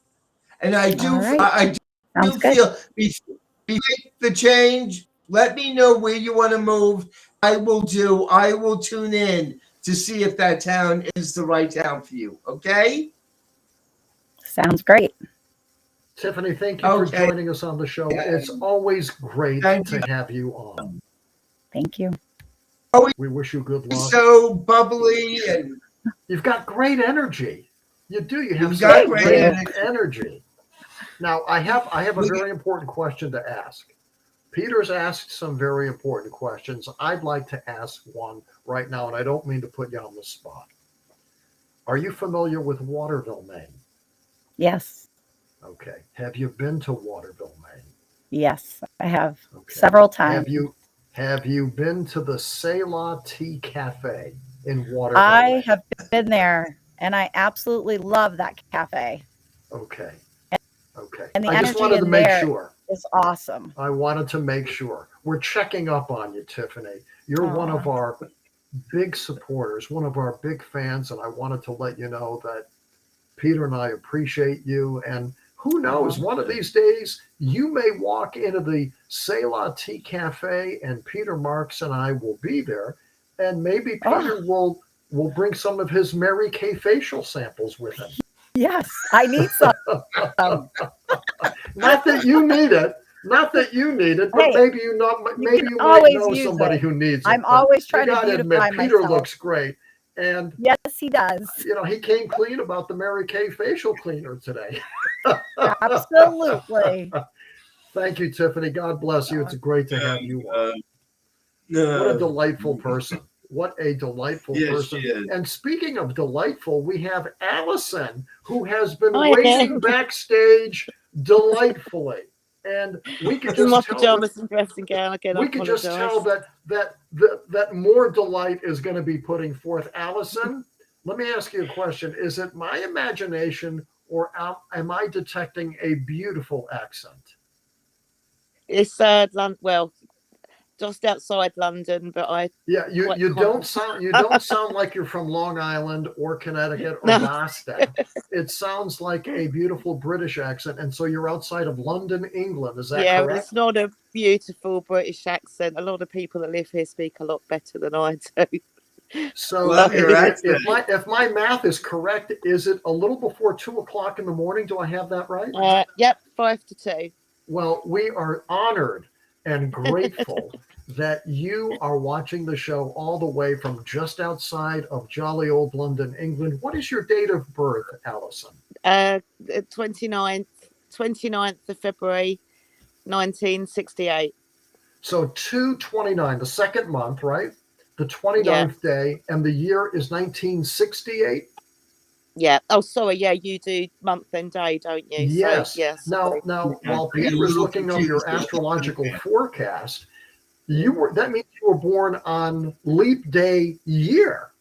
And I do, Right. I do feel before the change, let me know where you want to move. I will tune in to see if that town is the right town for you. Okay? Sounds great. Tiffany, thank you for joining us on the show. It's always great to have you on. Thank you. We wish you good luck. So bubbly, and you've got great energy. You do. You have got such great energy. Now, I have a very important question to ask. Peter's asked some very important questions. I'd like to ask one right now, and I don't mean to put you on the spot. Are you familiar with Waterville, Maine? Yes. Okay. Have you been to Waterville, Maine? Yes, I have several times. Have you been to the Selah Tea Cafe in Waterville? I have been there, and I absolutely love that cafe. Okay. Okay. And the I just energy wanted to in make there sure. is awesome. I wanted to make sure. We're checking up on you, Tiffany. You're one of our big supporters, one of our big fans, and I wanted to let you know that Peter and I appreciate you. And who knows, one of these days you may walk into the Selah Tea Cafe and Peter Marks and I will be there. And maybe Peter will bring some of his Mary Kay facial samples with him. Yes, I need some. Not that you need it. Not that you need it, but Hey, maybe you know. Maybe you might know somebody who needs it. I'm always trying to beautify admit, Peter myself. looks great, and yes, he does. You know, he came clean about the Mary Kay facial cleaner today. Absolutely. Thank you, Tiffany. God bless you. It's great to have you on. What a delightful person. What a delightful person. And speaking of delightful, we have Allison, who has been waiting backstage delightfully. And we could just tell that more delight is going to be putting forth. Allison, let me ask you a question. Is it my imagination or am I detecting a beautiful accent? It's well, just outside London, but Yeah, you quite you don't confident. sound like you're from Long Island or Connecticut or No. Boston. It sounds like a beautiful British accent, and so you're outside of London, England. Is that Yeah, correct? it's not a beautiful British accent. A lot of people that live here speak a lot better than I do. So Love your accent. if my math is correct, is it a little before 2 o'clock in the morning? Do I have that right? Yep, 5 to 2. Well, we are honored and grateful that you are watching the show all the way from just outside of jolly old London, England. What is your date of birth, Allison? 29th of February, 1968. So 2/29, the second month, right? The Yeah, 29th day, and the year is 1968. yeah. Oh, sorry. Yeah, you do month and day, don't you? Yes. So, yeah, Now, sorry. while I get a Peter is little looking up confused your there. astrological forecast, that means you were born on leap day year.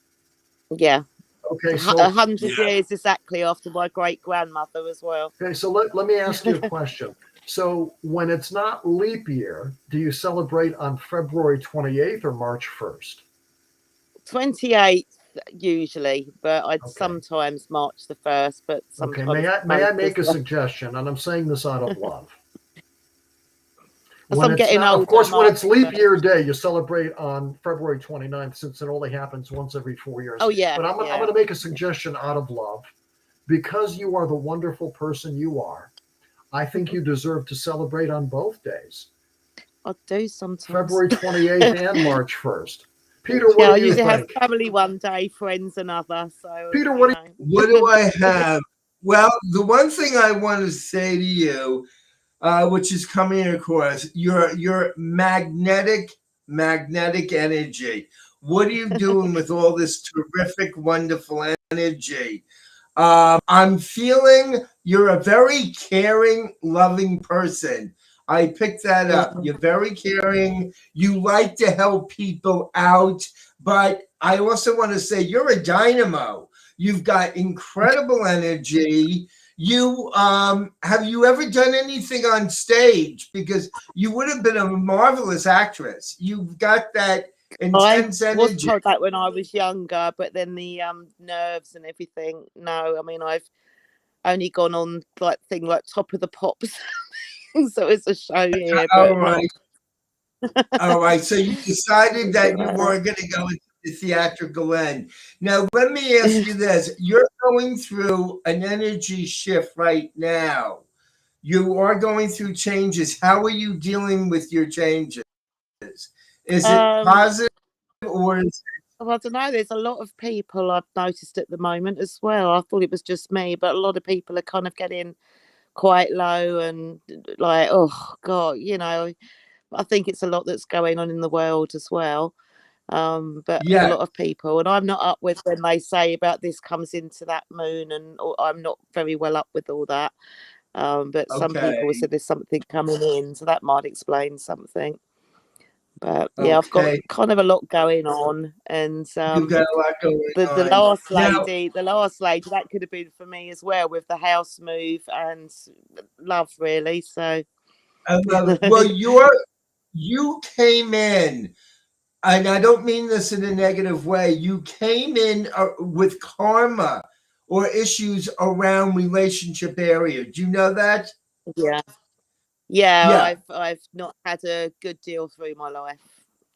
Yeah. Okay, so 100 years exactly after my great grandmother as well. let me ask you a question. So when it's not leap year, do you celebrate on February 28th or March 1st? 28th usually, but I'd Okay. sometimes March the 1st, but Okay, sometimes may I both make a as well. suggestion? And I'm saying this out of love. As When I'm it's getting not, of older, course, when March it's leap 1st. year day, you celebrate on February 29th, since it only happens once every 4 years. Oh yeah, But I'm yeah. going to make a suggestion out of love. Because you are the wonderful person you are, I think you deserve to celebrate on both days, I do sometimes. February 28th and March 1st. Peter, Yeah, what I do you usually have think? family one day, friends another. So Peter, you what do know. What do I have? Well, the one thing I want to say to you, which is coming across, your magnetic energy. What are you doing with all this terrific, wonderful energy? I'm feeling you're a very caring, loving person. I picked that up. Mhm. You're very caring. You like to help people out. But I also want to say you're a dynamo. You've got incredible energy. You have you ever done anything on stage? Because you would have been a marvelous actress. You've got that I intense was energy. told that when I was younger, but then the nerves and everything. No, I mean I've only gone on like Top of the Pops, so it's a show here, All but right. All right. So you decided that you not. weren't going to go into the theatrical end. Now, let me ask you this. You're going through an energy shift right now. You are going through changes. How are you dealing with your changes? Is it positive or is Well, I don't know. There's a lot of people I've noticed at the moment as well. I thought it was just me, but a lot of people are kind of getting quite low and like, oh God, I think it's a lot that's going on in the world as well. But a yeah, lot of people, and I'm not up with when they say about this comes into that moon, and I'm not very well up with all that. But some okay, people said there's something coming in, so that might explain something. But yeah, I've got okay. kind of a lot going on, and You've got a lot going the on. last Now, lady, that could have been for me as well with the house move and love, really. So I love it. Well, you came in, and I don't mean this in a negative way. You came in with karma or issues around relationship area. Do you know that? yeah, Yeah. I've not had a good deal through my life.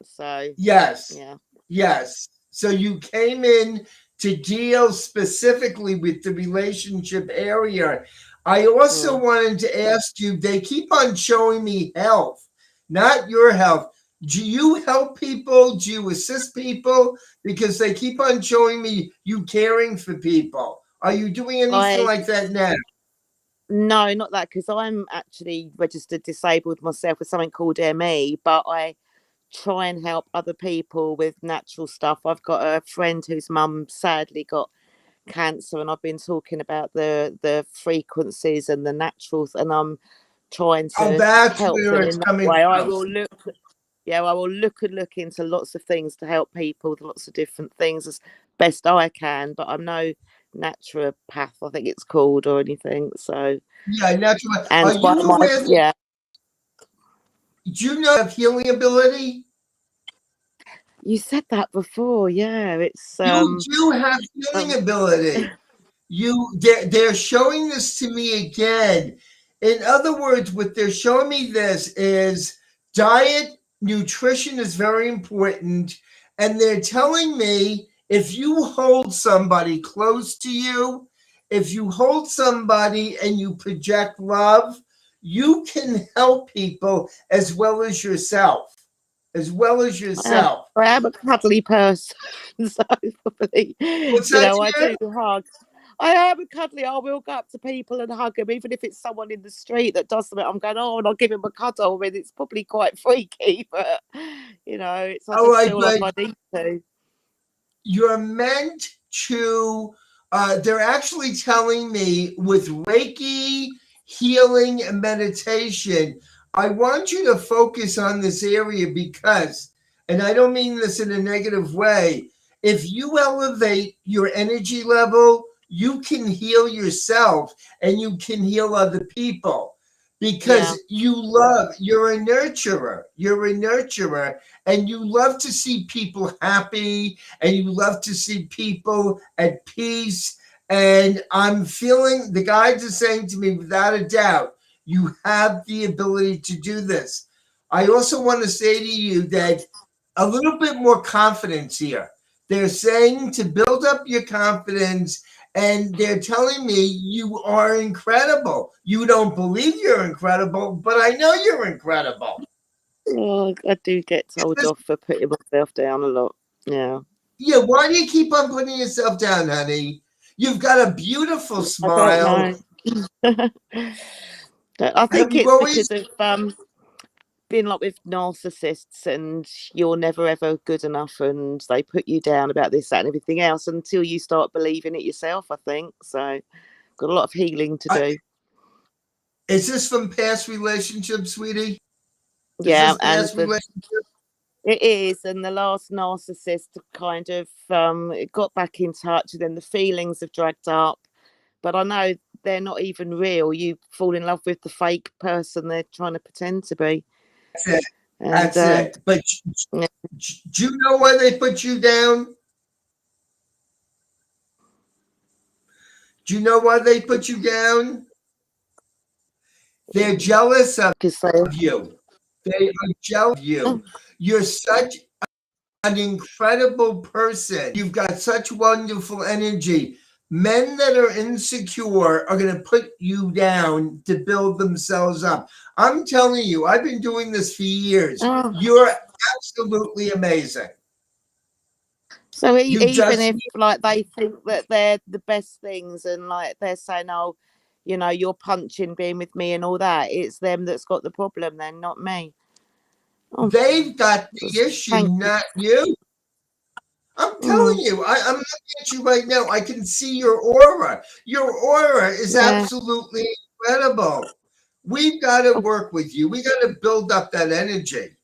So Yes. yeah. Yes. So you came in to deal specifically with the relationship area. I also wanted to ask you, they keep on showing me health, not your health. Do you help people? Do you assist people? Because they keep on showing me you caring for people. Are you doing anything like that now? No, not that, because I'm actually registered disabled myself with something called ME, but I try and help other people with natural stuff. I've got a friend whose mum sadly got cancer, and I've been talking about the frequencies and the naturals, and I'm trying Oh, to that's help where them it's in that coming way. I from. will look into lots of things to help people with lots of different things as best I can, but I'm no naturopath, I think it's called, or anything. So Yeah, natural. and Are you aware that, yeah. do you know of healing ability? You said that before. Yeah, it's You do have healing ability. They're showing this to me again. In other words, what they're showing me this is diet, nutrition is very important. And they're telling me if you hold somebody close to you, if you hold somebody and you project love, you can help people as well as yourself. As well as yourself. I am a cuddly person, so probably, What's that, I dear? do hug. I am a cuddly. I will go up to people and hug them, even if it's someone in the street that does something. I'm going, oh, and I'll give him a cuddle. I mean, it's probably quite freaky, but it's I All just right, feel like but I need to. you're meant to. They're actually telling me with Reiki, healing, and meditation. I want you to focus on this area because, and I don't mean this in a negative way, if you elevate your energy level, you can heal yourself and you can heal other people because you're a nurturer. You're a nurturer and you love to see people happy and you love to see people at peace. And I'm feeling the guides are saying to me, without a doubt, you have the ability to do this. I also want to say to you that a little bit more confidence here. They're saying to build up your confidence, and they're telling me you are incredible. You don't believe you're incredible, but I know you're incredible. Oh, I do get told off for putting myself down a lot. Yeah. Yeah, why do you keep on putting yourself down, honey? You've got a beautiful smile. I don't know. I think it's because of being like with narcissists and you're never ever good enough and they put you down about this, that and everything else until you start believing it yourself, I think. So got a lot of healing to do. Is this from past relationships, sweetie? Yeah, and it is. And the last narcissist kind of it got back in touch and then the feelings have dragged up. But I know they're not even real. You fall in love with the fake person they're trying to pretend to be. That's it. That's it. But do you know why they put you down? Do you know why they put you down? They're jealous of you. They are jealous of you. You're such an incredible person. You've got such wonderful energy. Men that are insecure are going to put you down to build themselves up. I'm telling you, I've been doing this for years. You're absolutely amazing. So even if like they think that they're the best things and like they're saying, oh, you're punching being with me and all that, it's them that's got the problem then, not me. They've got the issue, not you. I'm telling you, I'm looking at you right now. I can see your aura. Your aura is absolutely incredible. We've got to work with you. We got to build up that energy.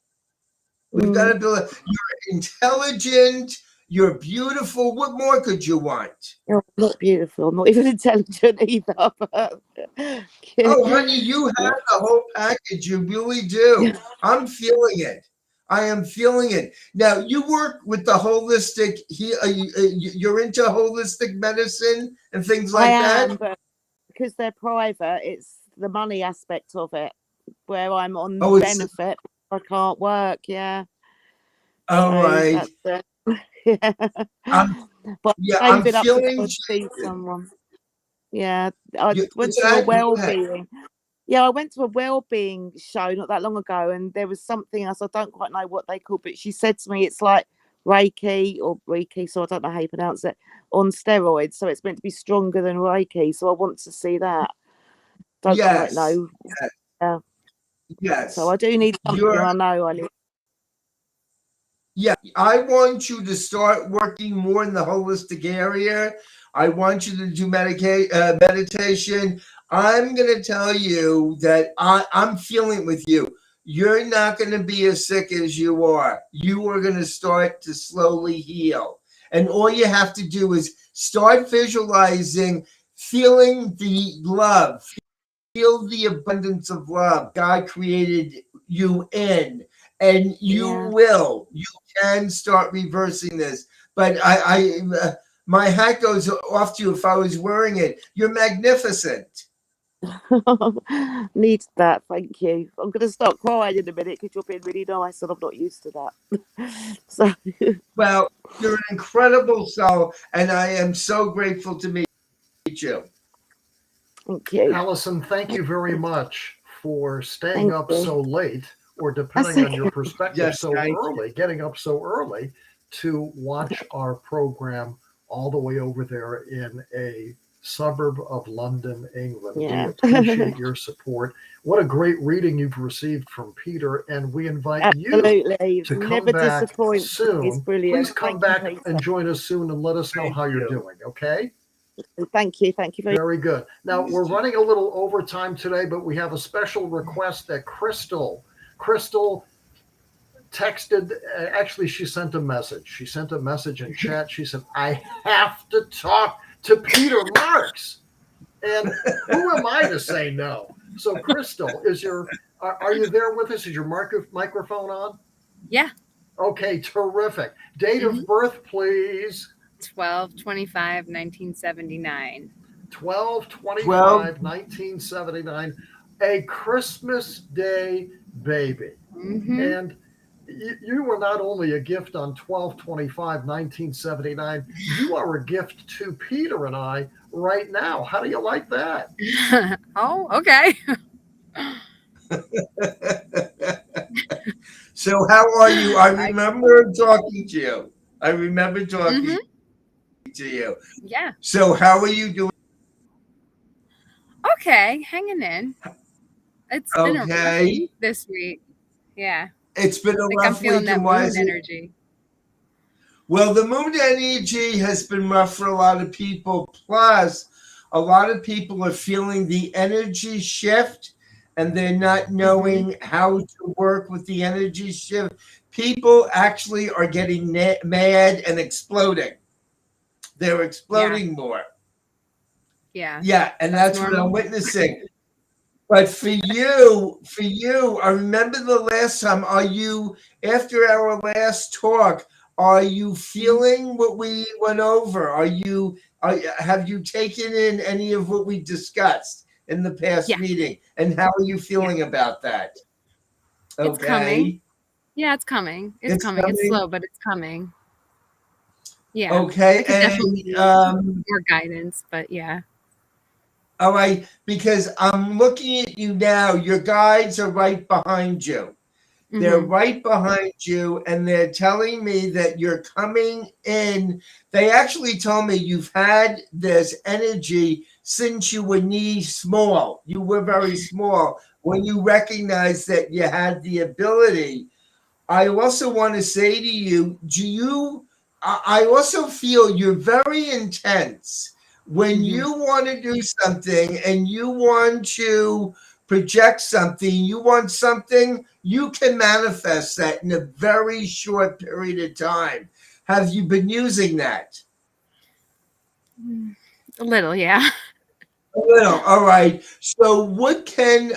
We've got to build it. You're intelligent. You're beautiful. What more could you want? I'm not beautiful. I'm not even intelligent either. But... Oh, honey, you have the whole package. You really do. I'm feeling it. I am feeling it. Now, you work with the holistic, you're into holistic medicine and things like that? But because they're private, it's the money aspect of it, where I'm on benefit. I can't work, All right. I'm feeling to see someone. Yeah, I went to a well-being. Yeah, I went to a well-being show not that long ago, and there was something else. I don't quite know what they call, but she said to me it's like Reiki or Reiki, so I don't know how you pronounce it, on steroids. So it's meant to be stronger than Reiki. So I want to see that. Don't quite know. Yeah. Yes. So I do need something. I know I need. Yeah, I want you to start working more in the holistic area. I want you to do meditation. I'm going to tell you that I'm feeling with you. You're not going to be as sick as you are. You are going to start to slowly heal. And all you have to do is start visualizing, feeling the love, feel the abundance of love God created you in. and you Yeah. will. You can start reversing this. But my hat goes off to you if I was wearing it. You're magnificent. Needs that, thank you. I'm gonna start crying in a minute because you're being really nice and I'm not used to that. So Well, you're an incredible soul, and I am so grateful to meet you. thank you. Allison, thank you very much for staying Thank up you. so late, or That's depending on your okay. perspective, Yes, so thank you. early, getting up so early to watch our program all the way over there in a suburb of London, England. We Yeah. appreciate your support. What a great reading you've received from Peter, and we invite you Absolutely. to come Never back disappoints. It's soon. brilliant. Please come Thank you, back Peter. and join us soon and let us know Thank how you're you. doing, okay? Thank you. Thank you very Very good. Now, we're running a little overtime today, but we have a special request that Crystal texted. Actually, she sent a message. She sent a message in chat. She said, I have to talk to Peter Marks. And who am I to say no? So, Crystal, are you there with us? Is your microphone on? Yeah. Okay, terrific. Date of birth, please. 12/25/1979. 12/25/1979, a Christmas Day baby. Mm-hmm. And you were not only a gift on 12/25/1979, you are a gift to Peter and I right now. How do you like that? Oh, okay. So how are you? I remember talking to you. I remember talking to you. Yeah. So how are you doing? Okay. Hanging in. It's been a rough Okay. week this week. Yeah. It's been I a think I'm rough feeling week, that and why moon is it? energy. Well, the moon energy has been rough for a lot of people. Plus, a lot of people are feeling the energy shift and they're not knowing how to work with the energy shift. People actually are getting mad and exploding. They're Yeah. exploding more. Yeah. Yeah, and That's that's what I'm normal. witnessing. But for you, I remember the last time. Are you, after our last talk, are you feeling what we went over? Have you taken in any of what we discussed in the past Yeah. meeting? And how are you Yeah. feeling about that? It's coming. Okay. Yeah, it's coming. It's It's coming. It's coming. slow, but it's coming. Yeah. Okay. I could definitely use And more guidance, but yeah. all right, because I'm looking at you now. Your guides are right behind you. They're Mm-hmm. right behind you, and they're telling me that you're coming in. They actually told me you've had this energy since you were knee small. You were very small when you recognized that you had the ability. I also want to say to you, I also feel you're very intense. When you want to do something and you want to project something, you want something, you can manifest that in a very short period of time. Have you been using that? A little, yeah. A little. All right. So what can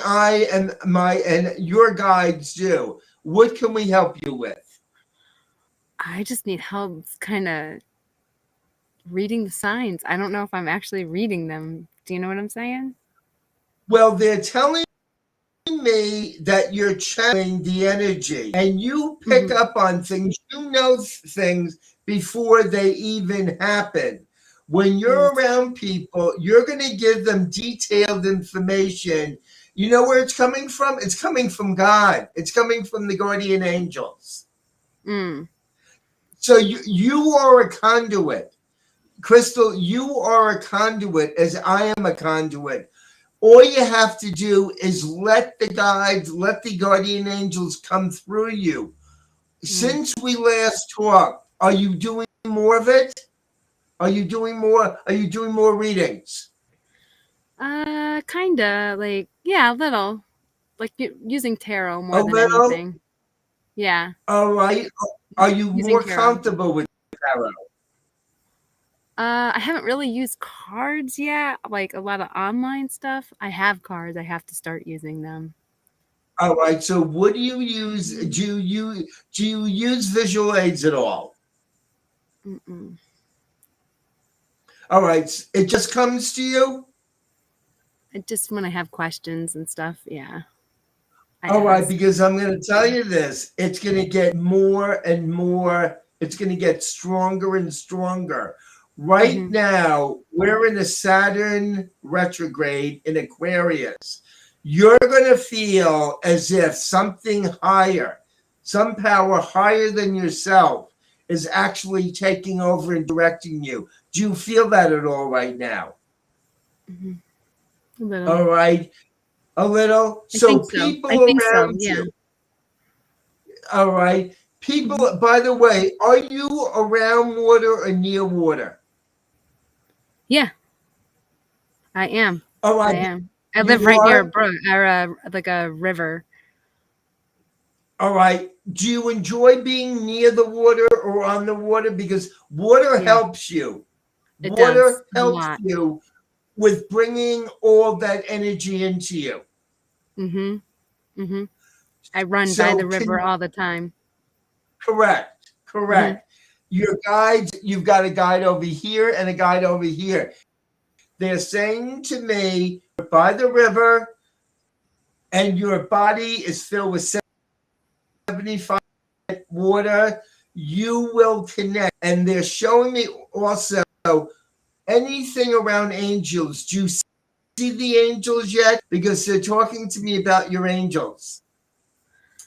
I and your guides do? What can we help you with? I just need help kind of reading the signs. I don't know if I'm actually reading them. Do you know what I'm saying? Well, they're telling me that you're channeling the energy and you pick up on things, you know things before they even happen. When you're around people, you're going to give them detailed information. You know where it's coming from? It's coming from God. It's coming from the guardian angels. So you are a conduit. Crystal, you are a conduit as I am a conduit. All you have to do is let the guides, let the guardian angels come through you. Since we last talked, are you doing more of it? Are you doing more readings? Kinda like, yeah, a little. Like using tarot A more than little? anything. Yeah, All right. Are you using more tarot. comfortable with tarot? I haven't really used cards yet, like a lot of online stuff. I have cards. I have to start using them. All right. So what do you use? Do you use visual aids at all? Mm-mm. All right. It just comes to you? Just when I have questions and stuff, yeah. All right, ask. because I'm going to tell you this. It's going to get more and more. It's going to get stronger and stronger. Right Mhm. now, we're in a Saturn retrograde in Aquarius. You're going to feel as if something higher, some power higher than yourself is actually taking over and directing you. Do you feel that at all right now? Mhm. A little. All right. A little. I So think so. people I think so. around Yeah. you. All right. People, Mhm. by the way, are you around water or near water? Yeah, I am. All I right. am. I live You right near a are? brook or like a river. All right. Do you enjoy being near the water or on the water? Because water Yeah, helps you. it does Water a helps lot. you with bringing all that energy into you. Mhm. Mhm. I run by So, the river all the time. correct, Mhm. correct. Your guides, you've got a guide over here and a guide over here. They're saying to me, by the river, and your body is filled with 75 water, you will connect. And they're showing me also anything around angels. Do you see the angels yet? Because they're talking to me about your angels.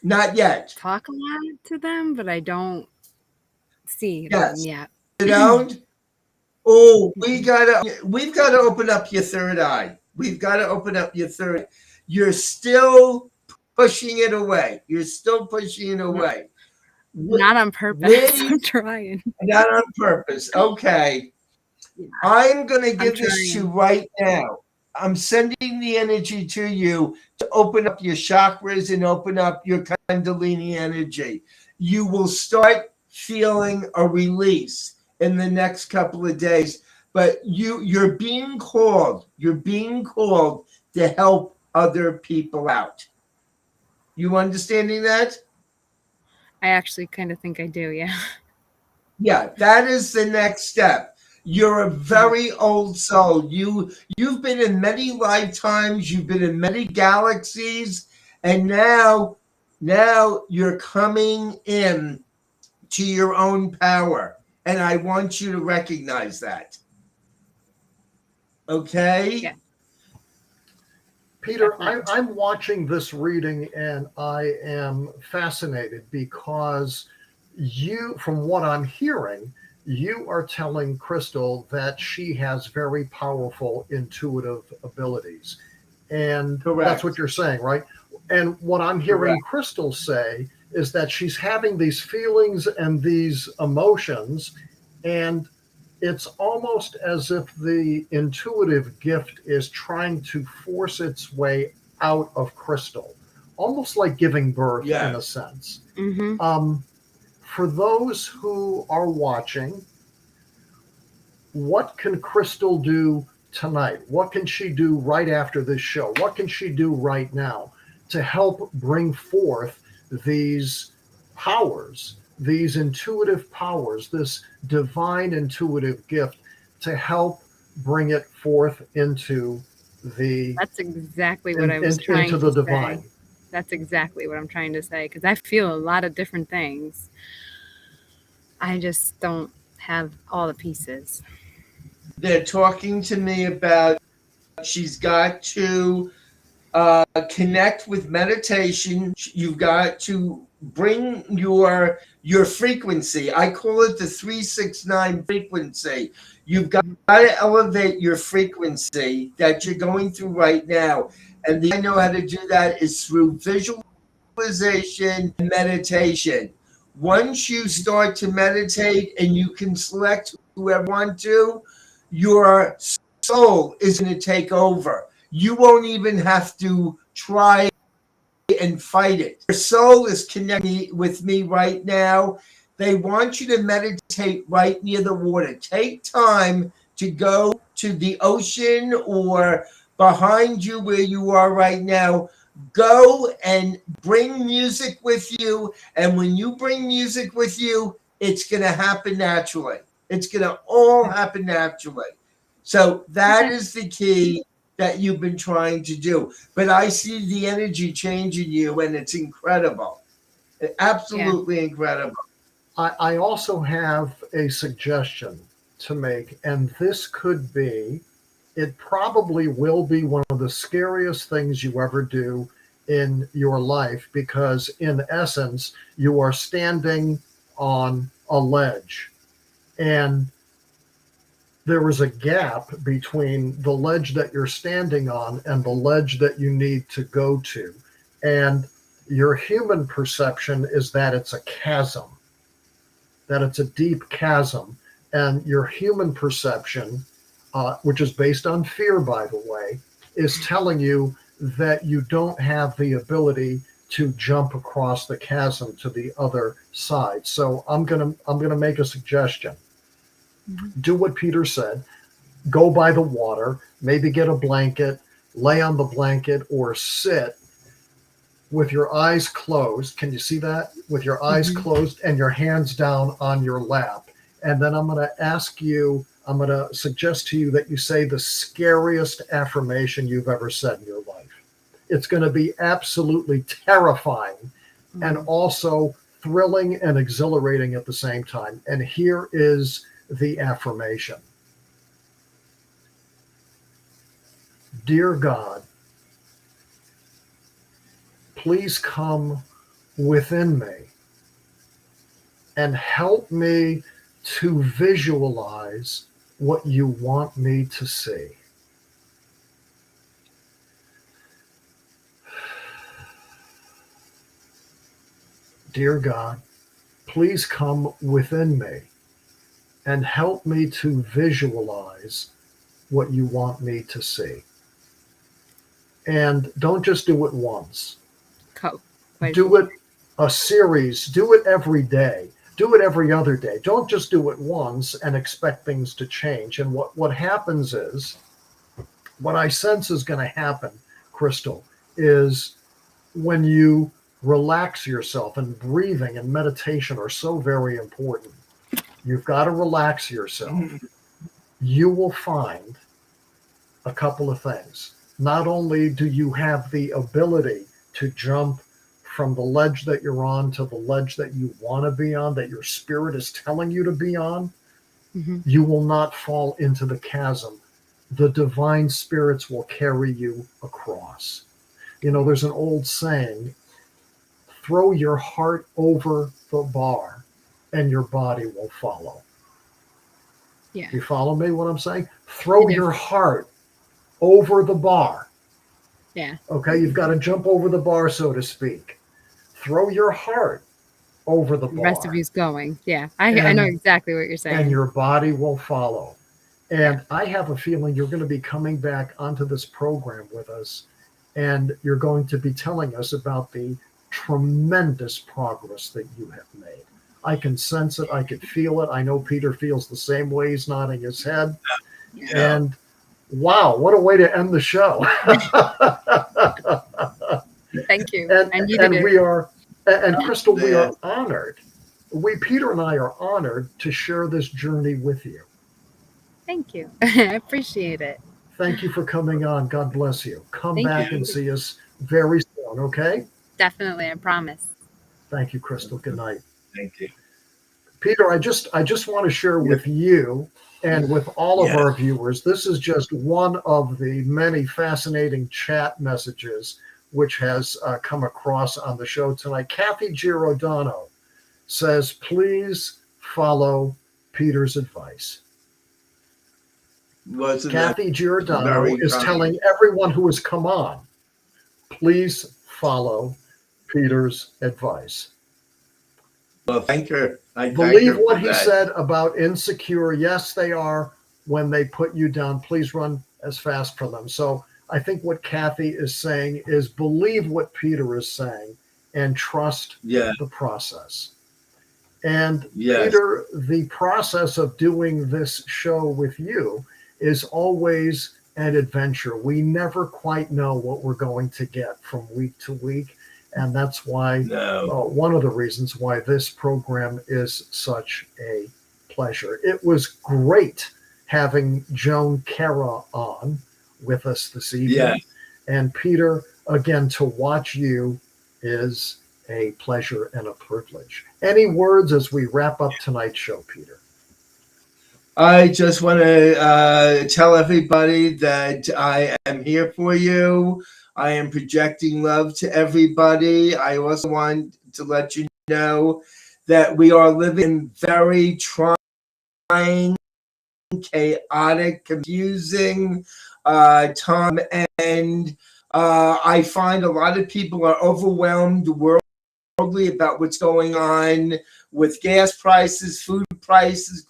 Not yet. Talk a lot to them, but I don't see them Yes. yet. Sit down. Oh, Mhm. we've got to open up your third eye. We've got to open up your third. You're still pushing it away. You're still pushing it Not, away. not on Where purpose. do I'm you, trying. not on purpose. Okay. Yeah, I'm going to I'm give this to you trying. right now. I'm sending the energy to you to open up your chakras and open up your Kundalini energy. You will start feeling a release in the next couple of days. But you're being called. You're being called to help other people out. You understanding that? I actually kind of think I do. Yeah. Yeah, that is the next step. You're a Mhm. very old soul. You've been in many lifetimes, you've been in many galaxies, and now you're coming in to your own power. And I want you to recognize that. Okay? Yeah, Peter, definitely. I'm watching this reading and I am fascinated because you, from what I'm hearing, you are telling Crystal that she has very powerful intuitive abilities. And that's what Correct. you're saying, right? And what I'm hearing Correct. Crystal say is that she's having these feelings and these emotions, and it's almost as if the intuitive gift is trying to force its way out of Crystal, almost like giving birth in a Yes. sense. Mhm. For those who are watching, what can Crystal do tonight? What can she do right after this show? What can she do right now to help bring forth these powers, these intuitive powers, this divine intuitive gift to help bring it forth into the That's exactly what I was into trying the to say. divine? That's exactly what I'm trying to say because I feel a lot of different things. I just don't have all the pieces. They're talking to me about she's got to connect with meditation. You've got to bring your frequency. I call it the 369 frequency. You've got to elevate your frequency that you're going through right now. And the I know how to do that is through visualization and meditation. Once you start to meditate and you can select whoever you want to, your soul is going to take over. You won't even have to try and fight it. Your soul is connecting with me right now. They want you to meditate right near the water. Take time to go to the ocean or behind you where you are right now. Go and bring music with you. And when you bring music with you, it's going to happen naturally. It's going to all happen naturally. So that is the key that you've been trying to do. But I see the energy change in you, and it's incredible. Absolutely incredible. I also have a suggestion to make, and this could be, it probably will be one of the scariest things you ever do in your life, because in essence, you are standing on a ledge, and there is a gap between the ledge that you're standing on and the ledge that you need to go to. And your human perception is that it's a chasm, that it's a deep chasm. And your human perception, which is based on fear, by the way, is telling you that you don't have the ability to jump across the chasm to the other side. So I'm gonna make a suggestion. Do what Peter said. Go by the water, maybe get a blanket, lay on the blanket, or sit with your eyes closed. Can you see that? With your eyes closed and your hands down on your lap. And then I'm going to suggest to you that you say the scariest affirmation you've ever said in your life. It's going to be absolutely terrifying and also thrilling and exhilarating at the same time. And here is the affirmation. Dear God, please come within me and help me to visualize what you want me to see. Dear God, please come within me and help me to visualize what you want me to see. And don't just do it once. Do it a series. Do it every day. Do it every other day. Don't just do it once and expect things to change. And what happens is, what I sense is going to happen, Crystal, is when you relax yourself, and breathing and meditation are so very important. You've got to relax yourself. You will find a couple of things. Not only do you have the ability to jump from the ledge that you're on to the ledge that you want to be on, that your spirit is telling you to be on, you will not fall into the chasm. The divine spirits will carry you across. You know, there's an old saying, throw your heart over the bar and your body will follow. Yeah. You follow me what I'm saying? Throw your heart over the bar. Yeah. Okay, you've got to jump over the bar, so to speak. Throw your heart over the bar. The rest of you's going. Yeah. I know exactly what you're saying. And your body will follow. And I have a feeling you're going to be coming back onto this program with us, and you're going to be telling us about the tremendous progress that you have made. I can sense it. I can feel it. I know Peter feels the same way. He's nodding his head. Yeah. And wow, what a way to end the show. Thank you. And Crystal, we are honored. Peter and I are honored to share this journey with you. Thank you. I appreciate it. Thank you for coming on. God bless you. Come back and see us very soon, okay? Definitely, I promise. Thank you, Crystal. Good night. Thank you. Peter, I just want to share with you and with all of our viewers, this is just one of the many fascinating chat messages which has come across on the show tonight. Kathy Giordano says, please follow Peter's advice. Kathy Giordano is telling everyone who has come on, please follow Peter's advice. Well, thank her. I believe what he said about insecure. Yes, they are. When they put you down, please run as fast for them. So I think what Kathy is saying is believe what Peter is saying and trust the process. And Peter, the process of doing this show with you is always and adventure. We never quite know what we're going to get from week to week. And that's why one of the reasons why this program is such a pleasure. It was great having Joan Carra on with us this evening. Yeah. And Peter, again, to watch you is a pleasure and a privilege. Any words as we wrap up tonight's show, Peter? I just want to tell everybody that I am here for you. I am projecting love to everybody. I also want to let you know that we are living in very trying, chaotic, confusing time, and I find a lot of people are overwhelmed worldly about what's going on with gas prices, food prices,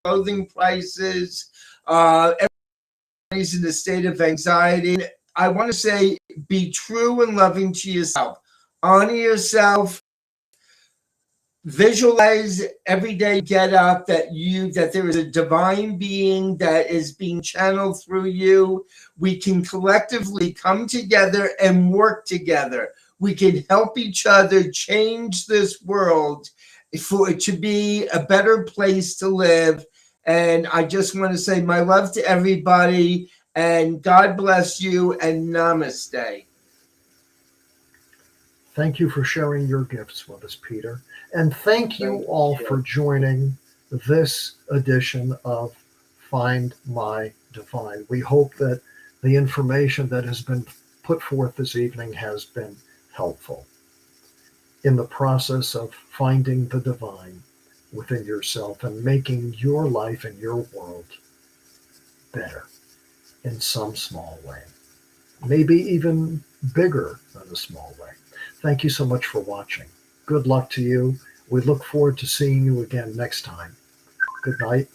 clothing prices. Everybody's in a state of anxiety. I want to say, be true and loving to yourself. Honor yourself. Visualize every day, get up, that there is a divine being that is being channeled through you. We can collectively come together and work together. We can help each other change this world for it to be a better place to live. And I just want to say my love to everybody, and God bless you, and namaste. Thank you for sharing your gifts with us, Peter. And thank you all for joining this edition of Find My Divine. We hope that the information that has been put forth this evening has been helpful in the process of finding the divine within yourself and making your life and your world better in some small way, maybe even bigger than a small way. Thank you so much for watching. Good luck to you. We look forward to seeing you again next time. Good night